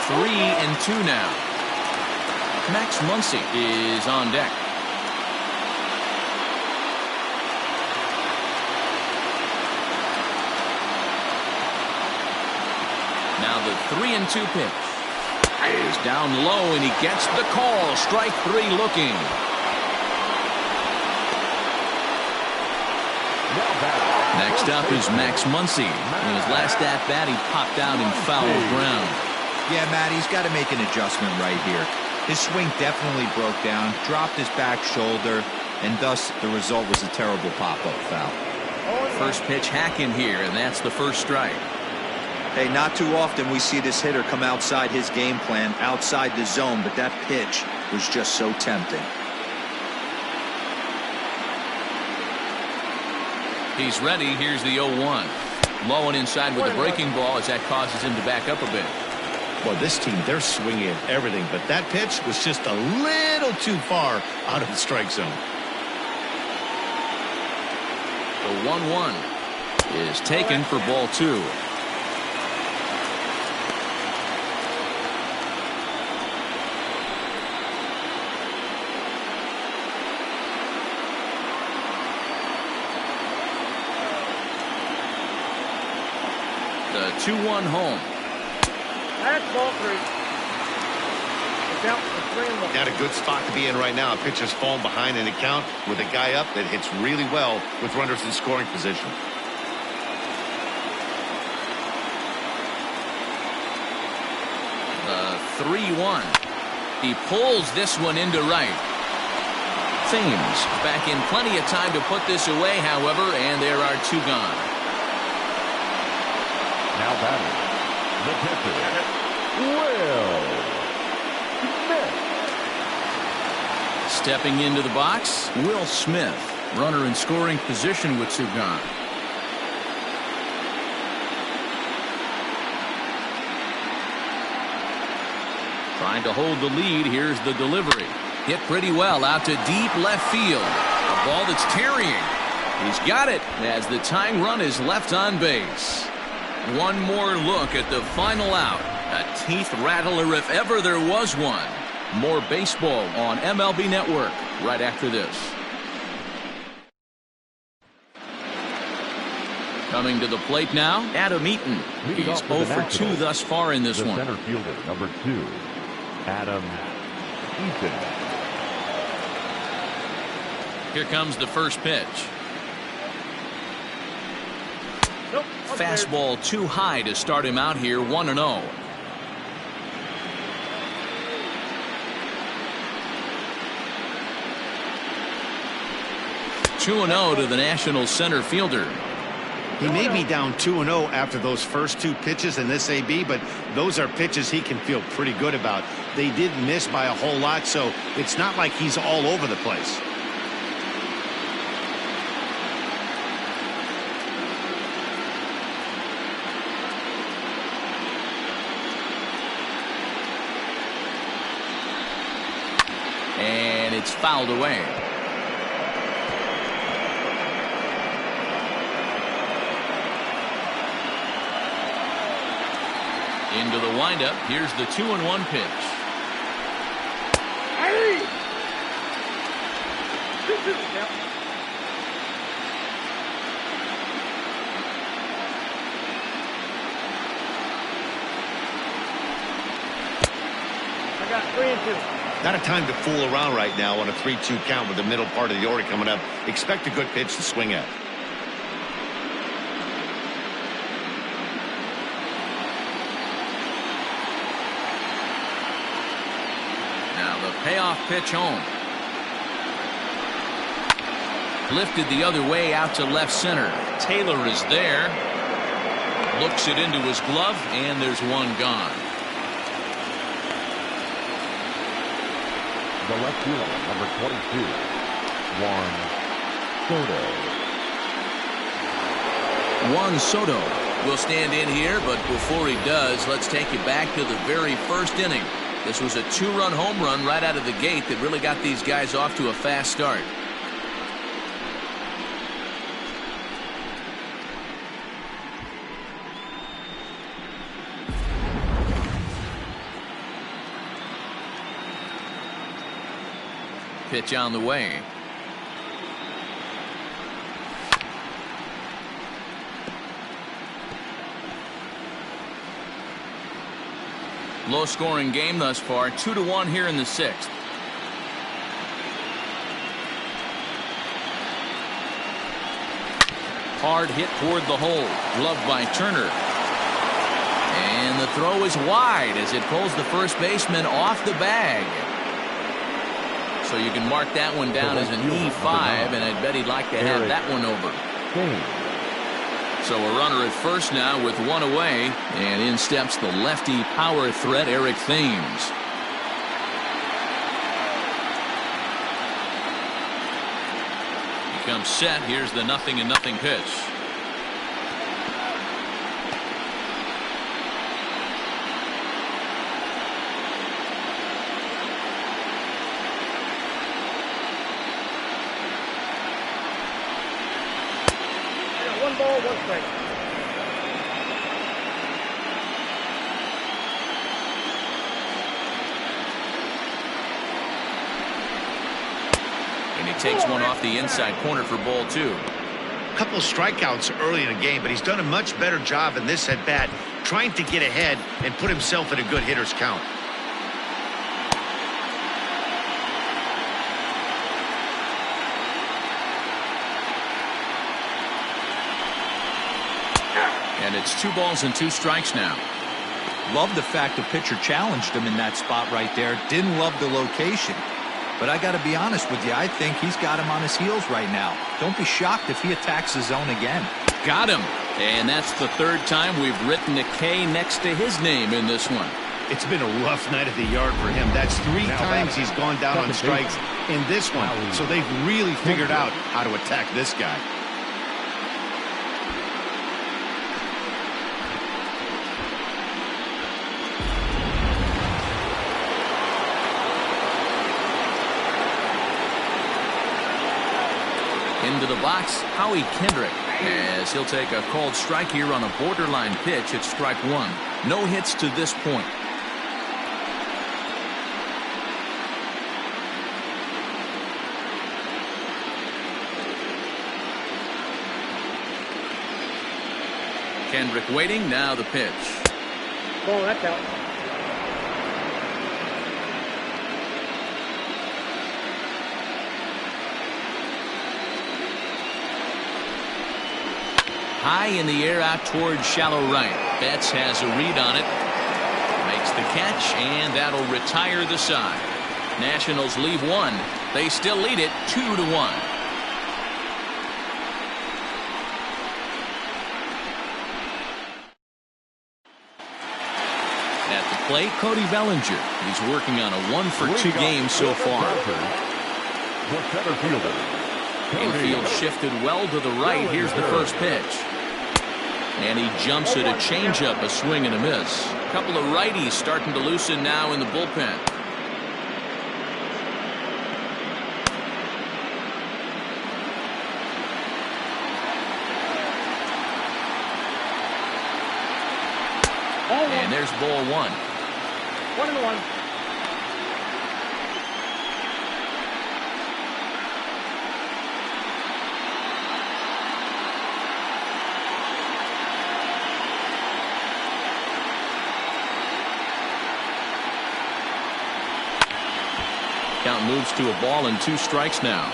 Three and 2 now. Max Muncy is on deck. Now the 3-2 pitch. Is down low and he gets the call. Strike 3 looking. Next up is Max Muncy. In his last at-bat, he popped out in foul ground. Yeah, Matt, he's got to make an adjustment right here. His swing definitely broke down, dropped his back shoulder, and thus the result was a terrible pop-up foul. First pitch hacking here, and that's the first strike. Hey, not too often we see this hitter come outside his game plan, outside the zone, but that pitch was just so tempting. He's ready. Here's the 0-1. Low and inside with the breaking ball as that causes him to back up a bit. Well, this team, they're swinging at everything, but that pitch was just a little too far out of the strike zone. The 1-1 is taken for ball 2. The 2-1 home. That's ball 3. Count for 3-1. Got a good spot to be in right now. A pitcher's falling behind in the count with a guy up that hits really well with runners in scoring position. The 3-1. He pulls this one into right. Thames back in plenty of time to put this away, however, and there are 2 gone. Now batting, the pitcher, Will Smith. Stepping into the box, Will Smith. Runner in scoring position with 2 gone. Trying to hold the lead. Here's the delivery. Hit pretty well out to deep left field. A ball that's tarrying. He's got it as the tying run is left on base. One more look at the final out. A teeth rattler if ever there was one. More baseball on MLB Network right after this. Coming to the plate now, Adam Eaton. He's 0 for 2 thus far in this one. Center fielder, number 2, Adam Eaton. Here comes the first pitch. Nope. Fastball too high to start him out here, 1-0. To the National center fielder. He may be down 2-0 after those first 2 pitches in this AB, but those are pitches he can feel pretty good about. They did miss by a whole lot, so it's not like he's all over the place. And it's fouled away. Into the windup. Here's the 2-1 pitch. Hey! I got 3-2. Not a time to fool around right now on a 3-2 count with the middle part of the order coming up. Expect a good pitch to swing at. Now the payoff pitch home. Lifted the other way out to left center. Taylor is there. Looks it into his glove, and there's one gone. The left fielder, number 22, Juan Soto. Juan Soto will stand in here, but before he does, let's take you back to the very first inning. This was a 2-run home run right out of the gate that really got these guys off to a fast start. Pitch on the way. Low scoring game thus far, 2-1 here in the 6th. Hard hit toward the hole. Gloved by Turner. And the throw is wide as it pulls the first baseman off the bag. So you can mark that one down as an E5, and I bet he'd like to have that one over. So a runner at first now with one away, and in steps the lefty power threat Eric Thames. He comes set. Here's the 0-0 pitch. One ball, one strike. And he takes one off the inside corner for ball 2. A couple of strikeouts early in the game, but he's done a much better job in this at bat trying to get ahead and put himself in a good hitter's count. And it's 2 balls and 2 strikes now. Love the fact the pitcher challenged him in that spot right there. Didn't love the location. But I got to be honest with you, I think he's got him on his heels right now. Don't be shocked if he attacks the zone again. Got him. And that's the 3rd time we've written a K next to his name in this one. It's been a rough night at the yard for him. That's 3 times he's gone down on strikes in this one. So they've really figured out how to attack this guy. Into the box, Howie Kendrick, as he'll take a called strike here on a borderline pitch at strike 1. No hits to this point. Kendrick waiting, now the pitch. Oh, that's out. High in the air out towards shallow right. Betts has a read on it. Makes the catch, and that'll retire the side. Nationals leave 1. They still lead it 2-1. At the plate, Cody Bellinger. He's working on a 1-for-2 game so far. The center fielder. Infield shifted well to the right. Here's the first pitch. And he jumps at a changeup, a swing and a miss. A couple of righties starting to loosen now in the bullpen. And there's ball 1. 1-1. Count moves to a ball and 2 strikes now.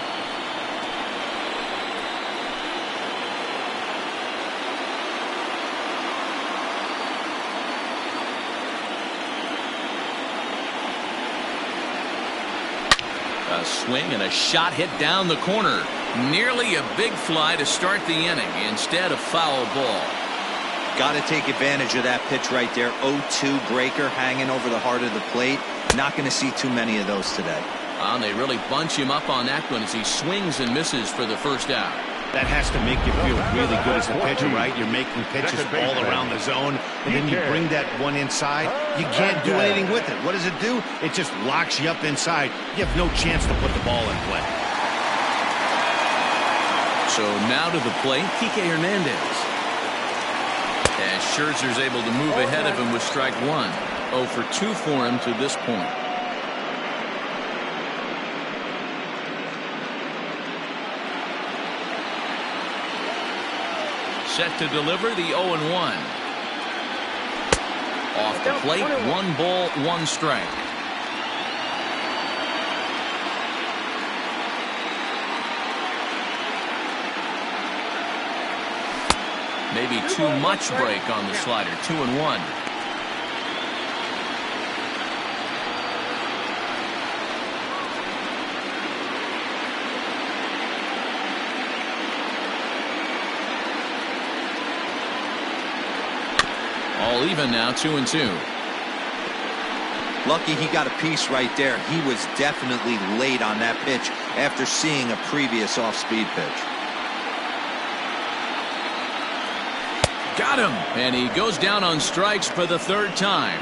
A swing and a shot hit down the corner. Nearly a big fly to start the inning. Instead, a foul ball. Got to take advantage of that pitch right there. 0-2 breaker hanging over the heart of the plate. Not going to see too many of those today. And they really bunch him up on that one as he swings and misses for the first out. That has to make you feel really good as a pitcher, right? You're making pitches all around the zone, and then you bring that one inside. You can't do anything with it. What does it do? It just locks you up inside. You have no chance to put the ball in play. So now to the plate, Kike Hernandez. As Scherzer's able to move ahead of him with strike 1. 0 for 2 for him to this point. Set to deliver the 0-1. Off the plate, 1 ball, 1 strike. Maybe too much break on the slider. 2-1. All even now, 2-2. Lucky he got a piece right there. He was definitely late on that pitch after seeing a previous off-speed pitch. Got him. And he goes down on strikes for the third time.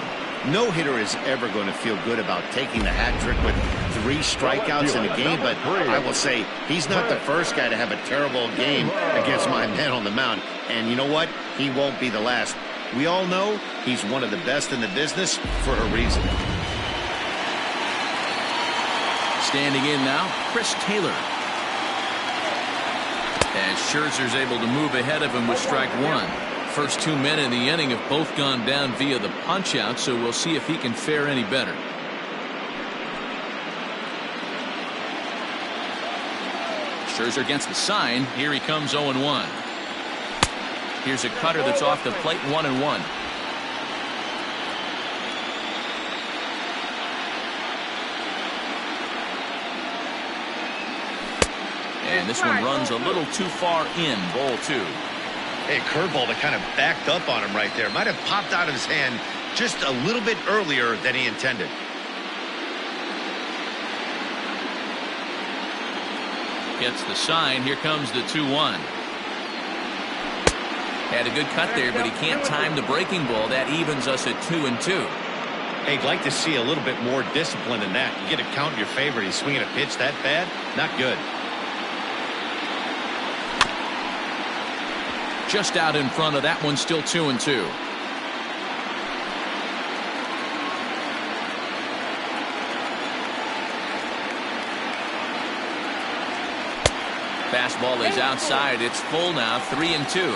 No hitter is ever going to feel good about taking the hat trick with 3 strikeouts in a game, but I will say he's not the first guy to have a terrible game against my man on the mound. And you know what? He won't be the last. We all know he's one of the best in the business for a reason. Standing in now, Chris Taylor. As Scherzer's able to move ahead of him with strike 1. First 2 men in the inning have both gone down via the punch-out, so we'll see if he can fare any better. Scherzer gets the sign. Here he comes 0-1. Here's a cutter that's off the plate, 1-1. And this one runs a little too far in. Ball 2. Hey, curveball that kind of backed up on him right there. Might have popped out of his hand just a little bit earlier than he intended. Gets the sign. Here comes the 2-1. Had a good cut there, but he can't time the breaking ball. That evens us at 2-2. Hey, I'd like to see a little bit more discipline than that. You get a count in your favor. He's swinging a pitch that bad. Not good. Just out in front of that one, still 2-2. Fastball is outside. It's full now, 3-2.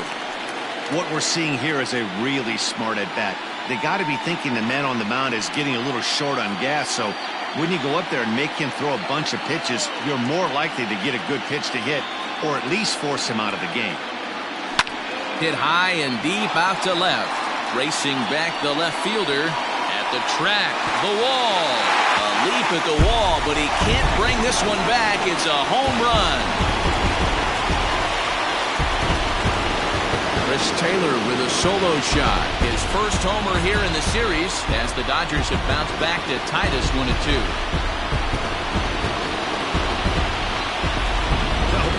What we're seeing here is a really smart at bat. They got to be thinking the man on the mound is getting a little short on gas, so when you go up there and make him throw a bunch of pitches, you're more likely to get a good pitch to hit or at least force him out of the game. Hit high and deep out to left. Racing back the left fielder at the track. The wall. A leap at the wall, but he can't bring this one back. It's a home run. Chris Taylor with a solo shot. His first homer here in the series as the Dodgers have bounced back to tie this 1-2.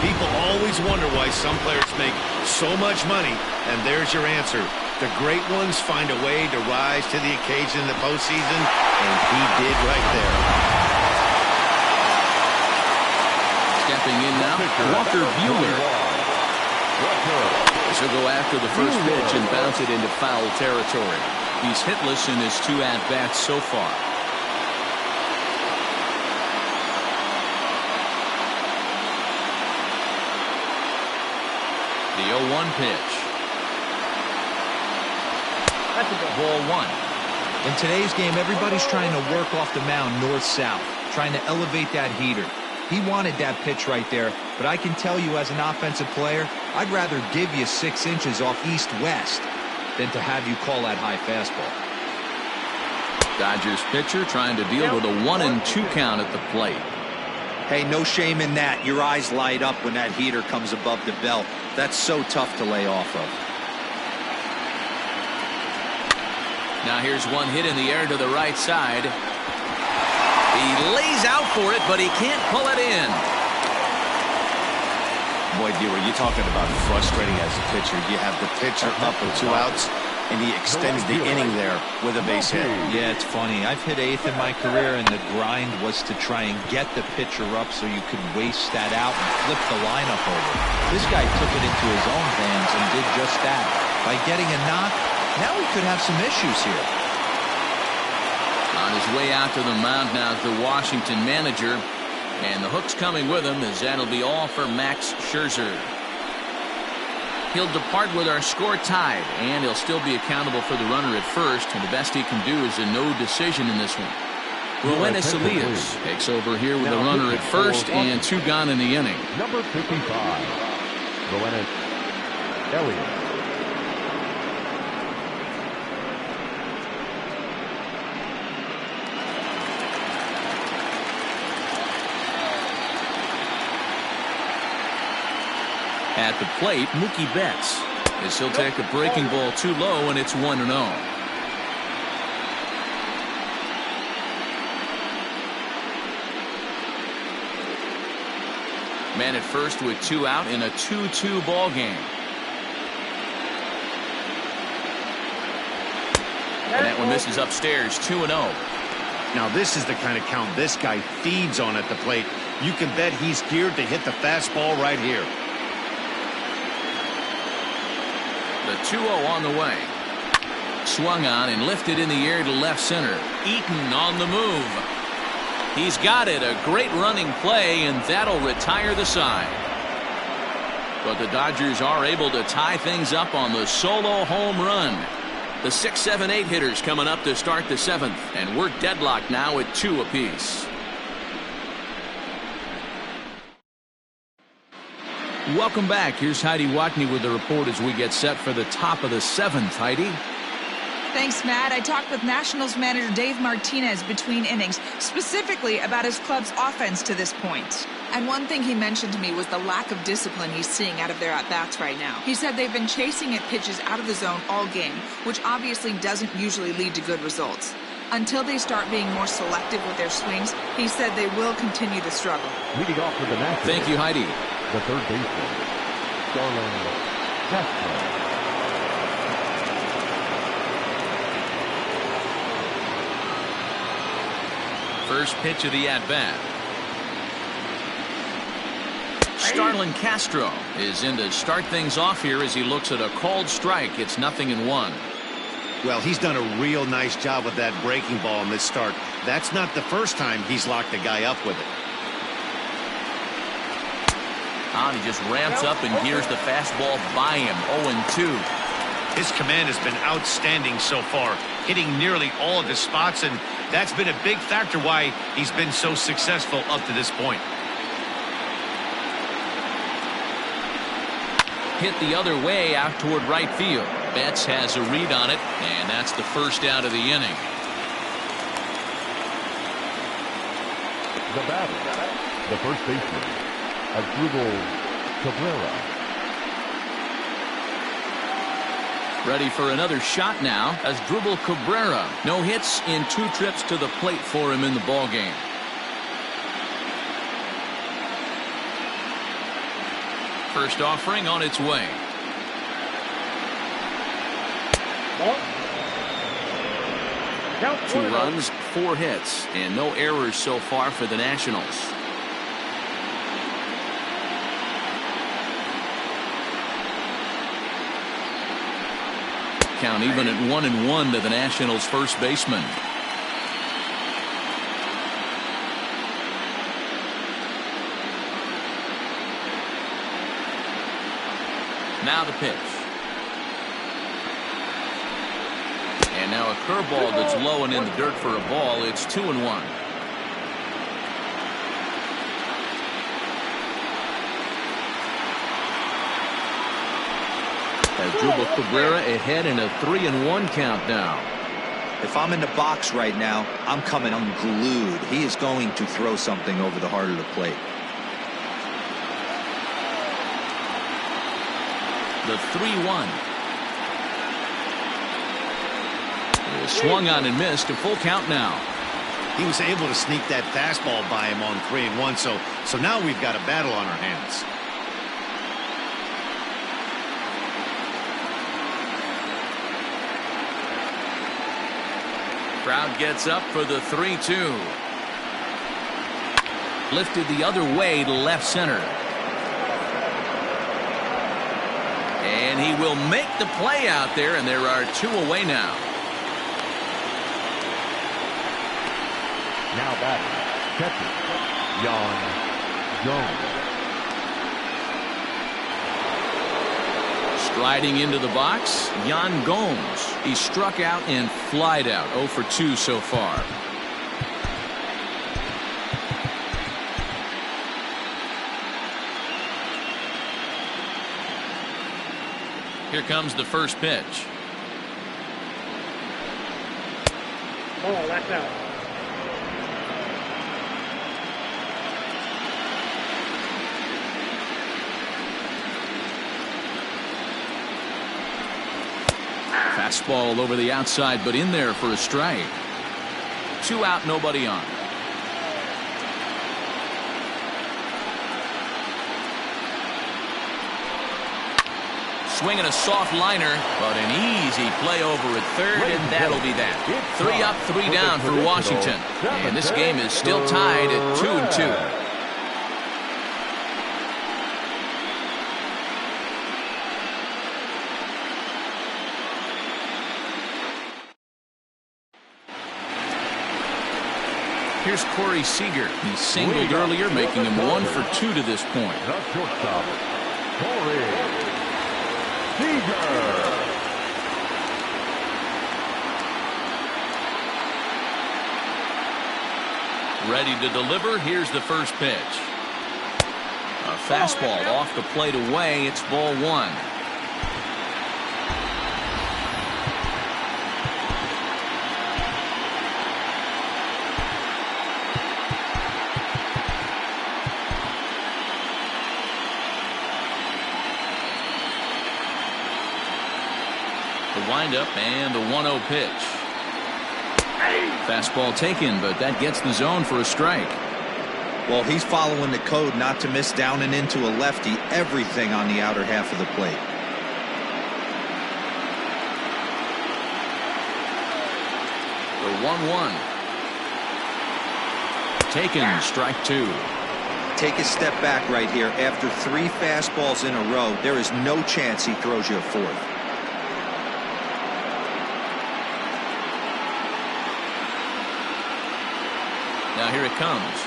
People always wonder why some players make so much money, and there's your answer. The great ones find a way to rise to the occasion in the postseason, and he did right there. Stepping in now, Walker Buehler. He'll go after the first pitch and bounce it into foul territory. He's hitless in his 2 at-bats so far. The 0-1 pitch. That's a ball. Ball 1. In today's game, everybody's trying to work off the mound north-south, trying to elevate that heater. He wanted that pitch right there, but I can tell you as an offensive player, I'd rather give you 6 inches off east-west than to have you call that high fastball. Dodgers pitcher trying to deal with a 1-2 count at the plate. Hey, no shame in that. Your eyes light up when that heater comes above the belt. That's so tough to lay off of. Now here's one hit in the air to the right side. He lays out for it, but he can't pull it in. Boy, Dewey, you're talking about frustrating as a pitcher. You have the pitcher up with 2 outs, and he extends the inning there with a base hit. Yeah, it's funny. I've hit 8th in my career, and the grind was to try and get the pitcher up so you could waste that out and flip the lineup over. This guy took it into his own hands and did just that. By getting a knock, now we could have some issues here. On his way out to the mound now is the Washington manager. And the hook's coming with him as that'll be all for Max Scherzer. He'll depart with our score tied, and he'll still be accountable for the runner at first, and the best he can do is a no decision in this one. Roenis Elias takes over here with the runner at first and 2 gone in the inning. Number 55, Roenis Elias. At the plate, Mookie Betts. As he'll take a breaking ball too low, and it's 1-0. Man at first with 2 out in a 2-2 ball game. And that one misses upstairs, 2-0. Now this is the kind of count this guy feeds on at the plate. You can bet he's geared to hit the fastball right here. The 2-0 on the way. Swung on and lifted in the air to left center. Eaton on the move. He's got it. A great running play, and that'll retire the side. But the Dodgers are able to tie things up on the solo home run. The 6, 7, 8 hitters coming up to start the 7th, and we're deadlocked now at 2 apiece. Welcome back. Here's Heidi Watney with the report as we get set for the top of the 7th. Heidi? Thanks, Matt. I talked with Nationals manager Dave Martinez between innings, specifically about his club's offense to this point. And one thing he mentioned to me was the lack of discipline he's seeing out of their at-bats right now. He said they've been chasing at pitches out of the zone all game, which obviously doesn't usually lead to good results. Until they start being more selective with their swings, he said they will continue to struggle. Leading off for the Nationals. Thank you, Heidi. The third baseman, Starlin Castro. First pitch of the at-bat. Starlin Castro is in to start things off here as he looks at a called strike. It's 0-1. Well, he's done a real nice job with that breaking ball in this start. That's not the first time he's locked a guy up with it. He just ramps up and gears the fastball by him. 0-2. His command has been outstanding so far, hitting nearly all of his spots, and that's been a big factor why he's been so successful up to this point. Hit the other way out toward right field. Betts has a read on it, and that's the first out of the inning. The batter, the first baseman, Asdrubal Cabrera. Ready for another shot now. Asdrubal Cabrera. No hits in 2 trips to the plate for him in the ballgame. First offering on its way. Two runs, 4 hits, and no errors so far for the Nationals. Count even at 1-1 to the Nationals' first baseman. Now the pitch. And now a curveball that's low and in the dirt for a ball. It's 2-1. Asdrubal Cabrera ahead in a 3-1 count now. If I'm in the box right now, I'm coming unglued. He is going to throw something over the heart of the plate. The 3-1. Swung on and missed. A full count now. He was able to sneak that fastball by him on 3-1, so now we've got a battle on our hands. Crowd gets up for the 3-2. Lifted the other way to left center. And he will make the play out there, and there are 2 away now. Now batting, catcher, Yan Jones. Striding into the box, Yan Gomes. He struck out and flied out. 0 for 2 so far. Here comes the first pitch. Oh, that's out. Fastball over the outside, but in there for a strike. 2 out, nobody on. Swinging a soft liner, but an easy play over at third, and that'll be that. 3 up, 3 down for Washington. And this game is still tied at 2-2. Here's Corey Seager. He singled earlier, making him 1 for 2 to this point. The shortstop, Corey Seager. Ready to deliver. Here's the first pitch. A fastball off the plate away. It's ball 1. Windup and the 1-0 pitch. Fastball taken, but that gets the zone for a strike. Well, he's following the code not to miss down and into a lefty. Everything on the outer half of the plate. The 1-1. Taken, strike 2. Take a step back right here. After 3 fastballs in a row, there is no chance he throws you a 4th. Now here it comes.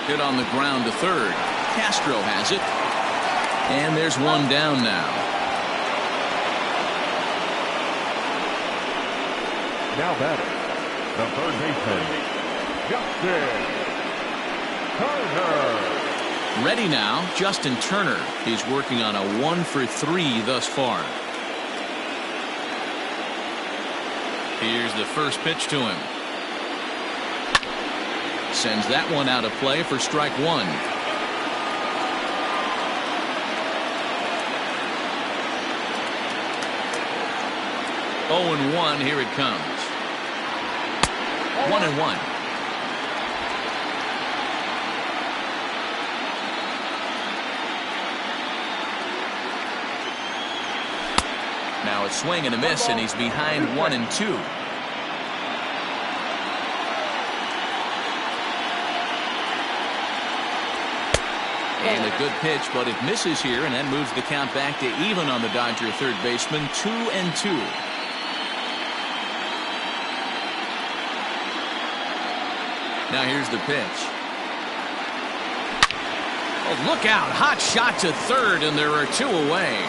Hit on the ground to third. Castro has it. And there's 1 down now. Now batting, the third baseman, Justin Turner. Ready now, Justin Turner. He's working on a 1 for 3 thus far. Here's the first pitch to him. Sends that one out of play for strike 1. Oh and 1, here it comes. 1-1. Now a swing and a miss, and he's behind 1-2. And a good pitch, but it misses here, and that moves the count back to even on the Dodger third baseman, 2-2. Now here's the pitch. Oh, look out. Hot shot to third, and there are 2 away.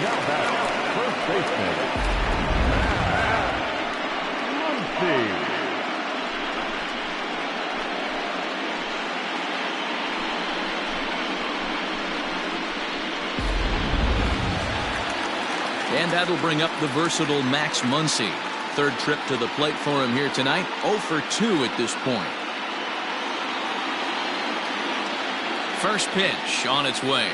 Now back, first baseman, Muncy. And that'll bring up the versatile Max Muncy. Third trip to the plate for him here tonight. 0 for 2 at this point. First pitch on its way.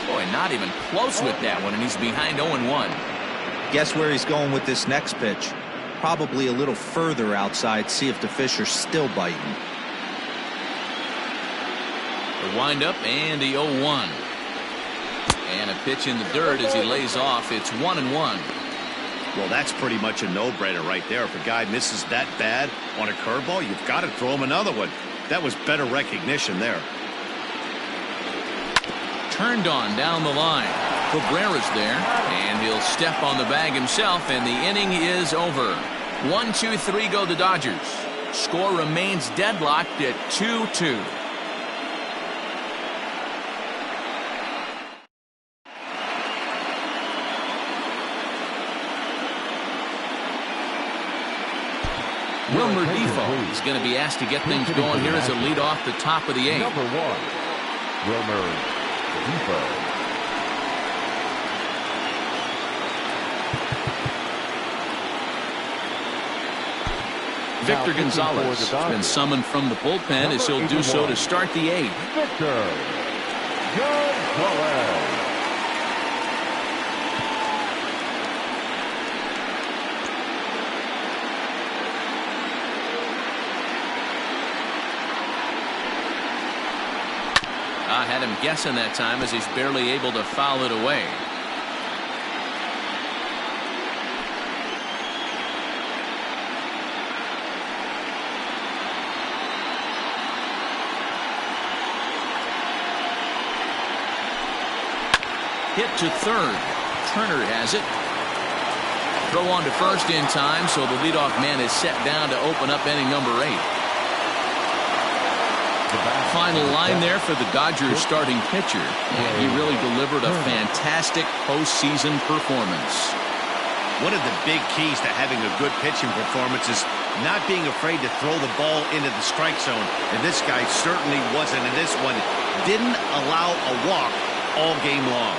Boy, not even close with that one, and he's behind 0-1. Guess where he's going with this next pitch? Probably a little further outside, see if the fish are still biting. The windup and the 0-1. And a pitch in the dirt as he lays off. It's 1-1. Well, that's pretty much a no-brainer right there. If a guy misses that bad on a curveball, you've got to throw him another one. That was better recognition there. Turned on down the line. Cabrera's there, and he'll step on the bag himself, and the inning is over. 1-2-3 go the Dodgers. Score remains deadlocked at 2-2. Wilmer Defoe is going to be asked to get things going here as a lead off the top of the 8th. Number 1, Wilmer Defoe. Victor Gonzalez has been summoned from the bullpen as he'll do so to start the 8th. Victor Gonzalez. had him guessing that time as he's barely able to foul it away. Hit to third. Turner has it. Throw on to first in time, so the leadoff man is set down to open up inning number 8. Final line there for the Dodgers starting pitcher, and he really delivered a fantastic postseason performance. One of the big keys to having a good pitching performance is not being afraid to throw the ball into the strike zone, and this guy certainly wasn't in this one. Didn't allow a walk all game long.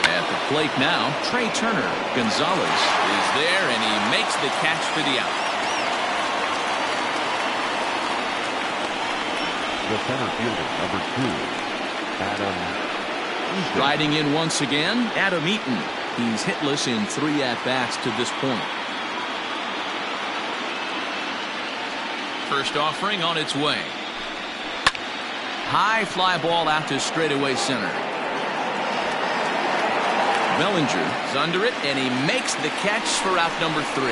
At the plate now, Trey Turner. Gonzalez is there, and he makes the catch for the out. The center fielder, number 2, Adam Eaton. Riding in once again, Adam Eaton. He's hitless in 3 at-bats to this point. First offering on its way. High fly ball out to straightaway center. Bellinger is under it, and he makes the catch for out number 3.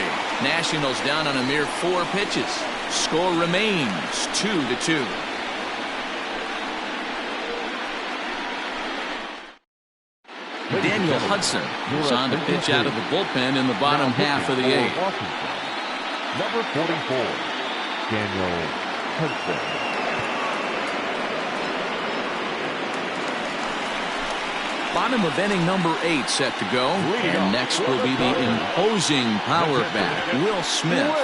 Nationals down on a mere 4 pitches. Score remains 2-2. Daniel Hudson is on to pitch out of the bullpen in the bottom half of the 8th. Number 44, Daniel Hudson. Bottom of inning number 8 set to go. And next will be the imposing power bat, Will Smith.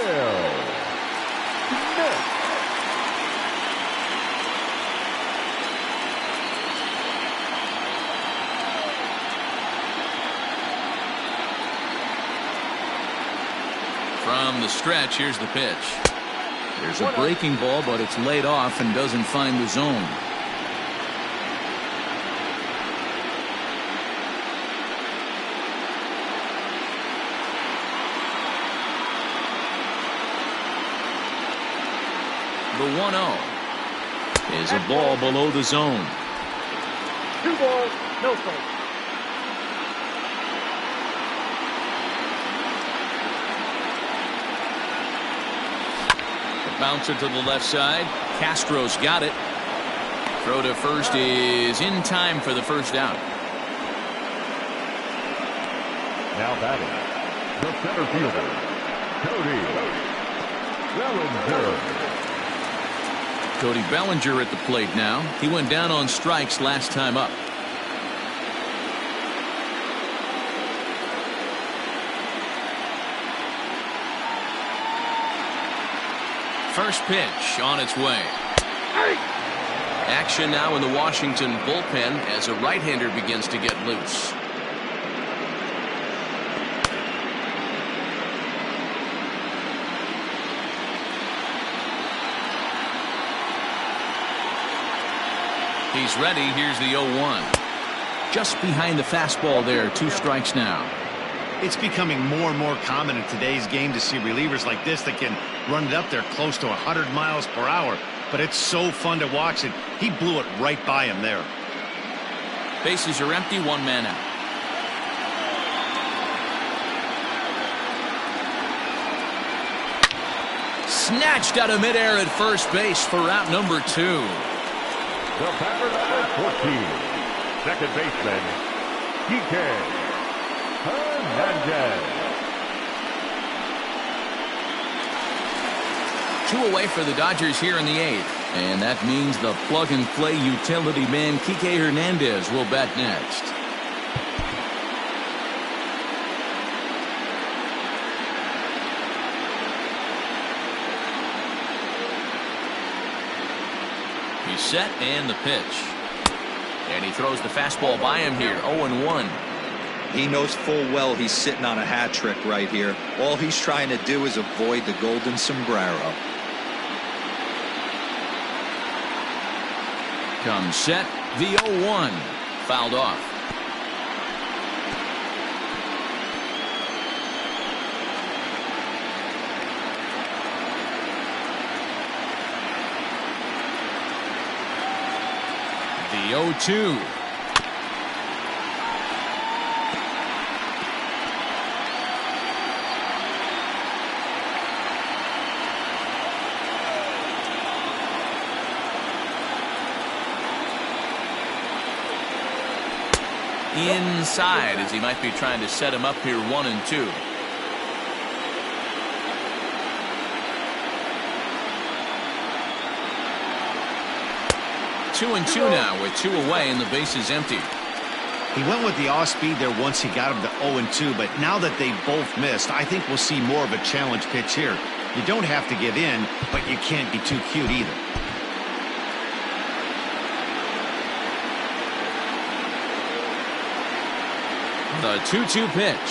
From the stretch, here's the pitch. There's a breaking ball, but it's laid off and doesn't find the zone. The 1-0 is a ball below the zone. 2 balls, no strikes. The bouncer to the left side. Castro's got it. Throw to first is in time for the first out. Now batting, the center fielder, Cody Bellinger. Cody Bellinger at the plate now. He went down on strikes last time up. First pitch on its way. Action now in the Washington bullpen as a right-hander begins to get loose. He's ready. Here's the 0-1. Just behind the fastball there. 2 strikes now. It's becoming more and more common in today's game to see relievers like this that can run it up there close to 100 miles per hour. But it's so fun to watch it. He blew it right by him there. Bases are empty. 1 man out. Snatched out of midair at first base for out number 2. The batter number 14, second baseman, Kike Hernandez. 2 away for the Dodgers here in the 8th. And that means the plug-and-play utility man Kike Hernandez will bat next. He's set and the pitch. And he throws the fastball by him here. 0-1. He knows full well he's sitting on a hat trick right here. All he's trying to do is avoid the golden sombrero. Comes set. The 0-1. Fouled off. The 0-2. Inside, as he might be trying to set him up here 1-2. 2-2 now with 2 away and the base is empty. He went with the off speed there once he got him to 0-2, but now that they both missed, I think we'll see more of a challenge pitch here. You don't have to give in, but you can't be too cute either. The 2-2 pitch.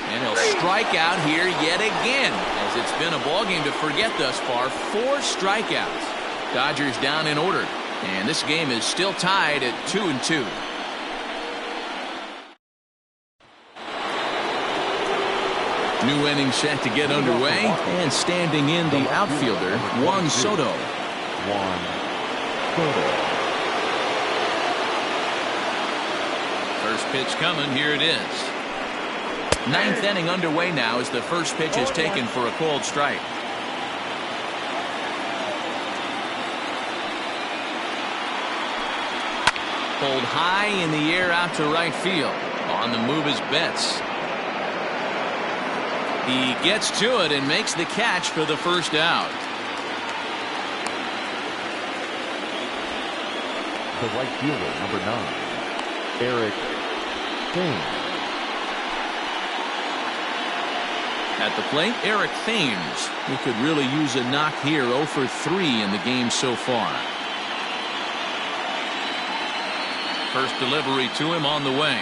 And he'll strike out here yet again, as it's been a ballgame to forget thus far. 4 strikeouts. Dodgers down in order. And this game is still tied at 2-2. New inning set to get underway. And standing in the outfielder, Juan Soto. Juan Soto. First pitch coming. Here it is. 9th inning underway now as the first pitch is taken for a called strike. Pulled high in the air out to right field. On the move is Betts. He gets to it and makes the catch for the first out. The right fielder, number 9, Eric Thames. At the plate, Eric Thames, who could really use a knock here. 0 for 3 in the game so far. First delivery to him on the way.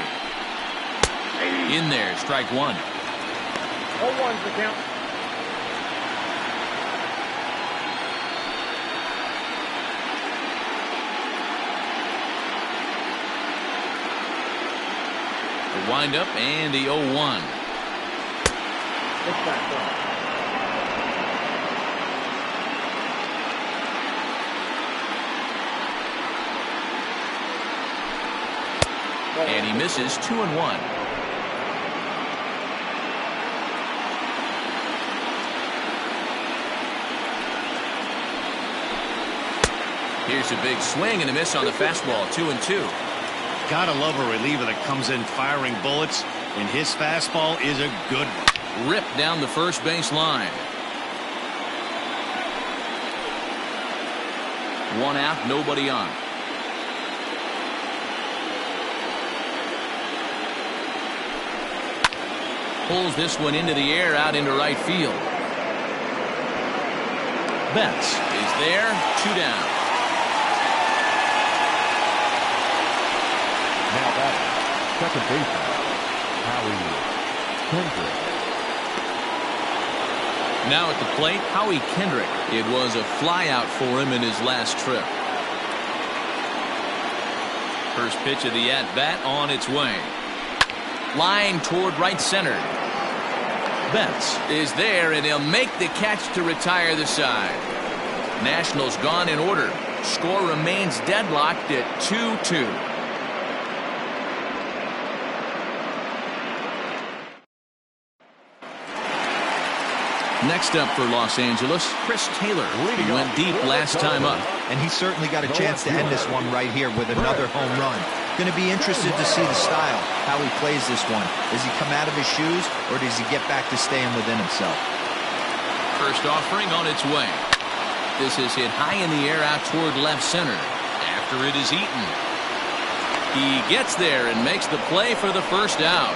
In there, strike 1. 0-1's the count. The windup and the 0-1. It's back up. And he misses 2-1. Here's a big swing and a miss on the fastball. 2-2. Gotta love a reliever that comes in firing bullets, and his fastball is a good one. Ripped down the first base line. 1 out, nobody on. Pulls this one into the air out into right field. Betts is there. 2 down. Now batting, second baseman, Howie Kendrick. Now at the plate, Howie Kendrick. It was a flyout for him in his last trip. First pitch of the at-bat on its way. Line toward right center. Betts is there, and he'll make the catch to retire the side. Nationals gone in order. Score remains deadlocked at 2-2. Next up for Los Angeles, Chris Taylor. He went deep last time up. And he certainly got a chance to end this one right here with another home run. Going to be interested to see the style, how he plays this one. Does he come out of his shoes, or does he get back to staying within himself? First offering on its way. This is hit high in the air out toward left center. After it is eaten. He gets there and makes the play for the first out.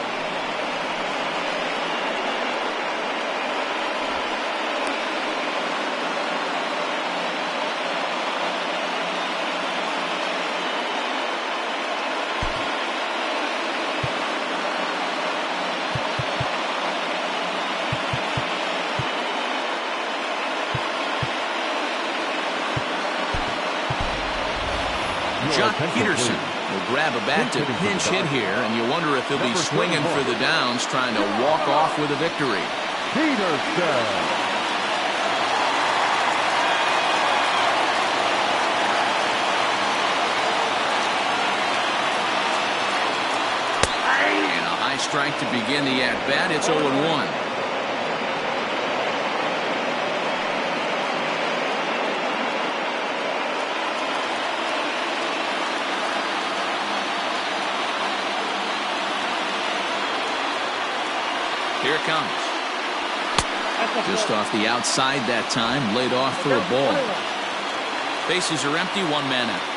Jock Peterson will grab a bat to pinch hit here, and you wonder if he'll be swinging for the downs, trying to walk off with a victory. Peterson. strike to begin the at-bat. It's 0-1. Here it comes. Just off the outside that time, laid off for a ball. Bases are empty, one man out.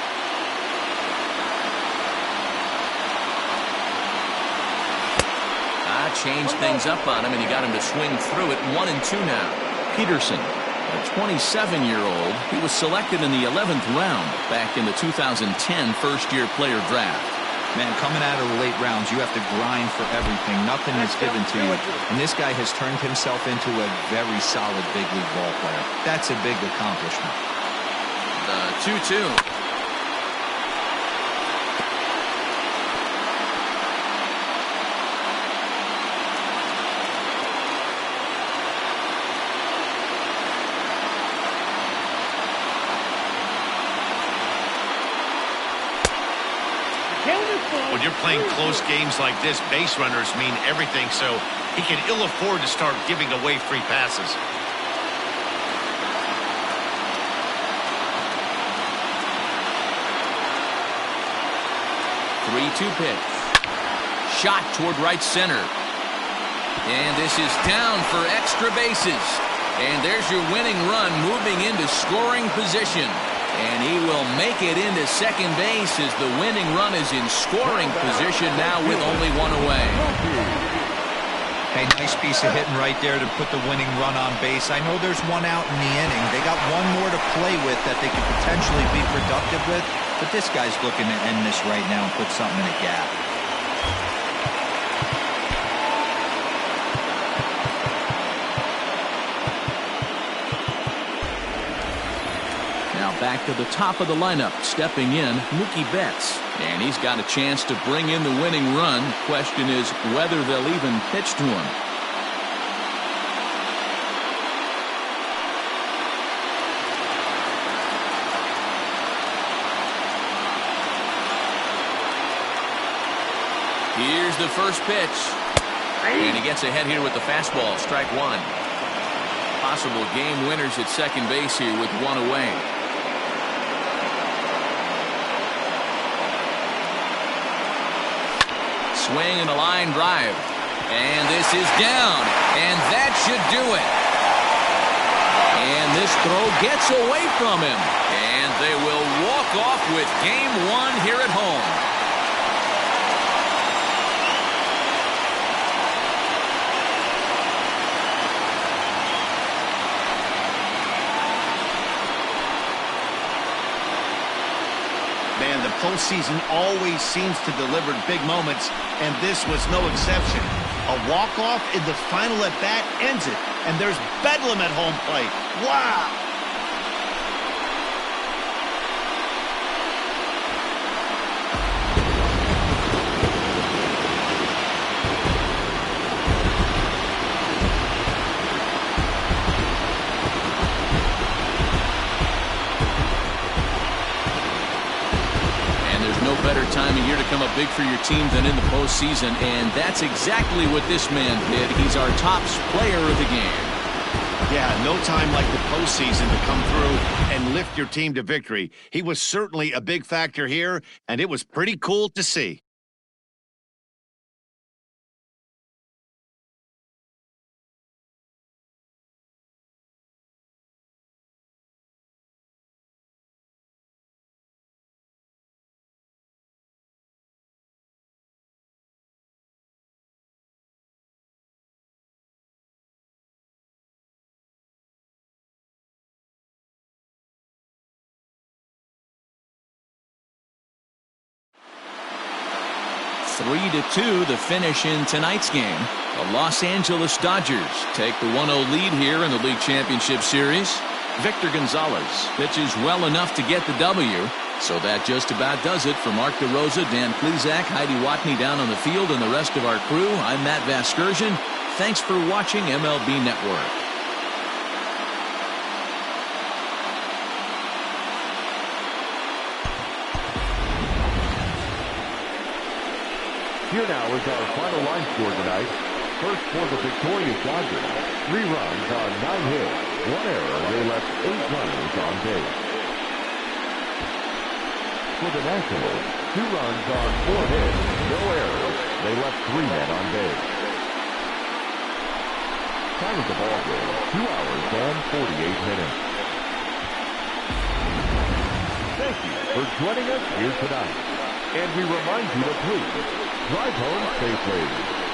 Changed things up on him, and he got him to swing through it. 1-2 now. Peterson, a 27-year-old. He was selected in the 11th round back in the 2010 first-year player draft. Man, coming out of the late rounds, you have to grind for everything. Nothing is given to you. And this guy has turned himself into a very solid big league ball player. That's a big accomplishment. The 2-2. When you're playing close games like this, base runners mean everything, so he can ill afford to start giving away free passes. 3-2 pitch. Shot toward right center. And this is down for extra bases. And there's your winning run moving into scoring position. And he will make it into second base as the winning run is in scoring position now with only one away. Hey, nice piece of hitting right there to put the winning run on base. I know there's one out in the inning. They got one more to play with that they could potentially be productive with. But this guy's looking to end this right now and put something in a gap. Back to the top of the lineup, stepping in, Mookie Betts. And he's got a chance to bring in the winning run. Question is whether they'll even pitch to him. Here's the first pitch. And he gets ahead here with the fastball, strike one. Possible game winners at second base here with one away. Swing and a line drive. And this is down. And that should do it. And this throw gets away from him. And they will walk off with game one here at home. Man, the postseason always seems to deliver big moments, and this was no exception. A walk-off in the final at-bat ends it, and there's bedlam at home plate. Wow! Better time of year to come up big for your team than in the postseason, and that's exactly what this man did. He's our top player of the game. Yeah, no time like the postseason to come through and lift your team to victory. He was certainly a big factor here, and it was pretty cool to see. Three to 2 the finish in tonight's game. The Los Angeles Dodgers take the 1-0 lead here in the League Championship Series. Victor Gonzalez pitches well enough to get the W. So that just about does it for Mark DeRosa, Dan Plesac, Heidi Watney down on the field, and the rest of our crew. I'm Matt Vasgersian. Thanks for watching MLB Network. Here now is our final line score tonight. First for the victorious Dodgers, 3 runs on 9 hits, 1 error. They left 8 runners on base. For the Nationals, 2 runs on 4 hits, no errors. They left 3 men on base. Time of the ball game, 2 hours and 48 minutes. Thank you for joining us here tonight. And we remind you to please drive home safely.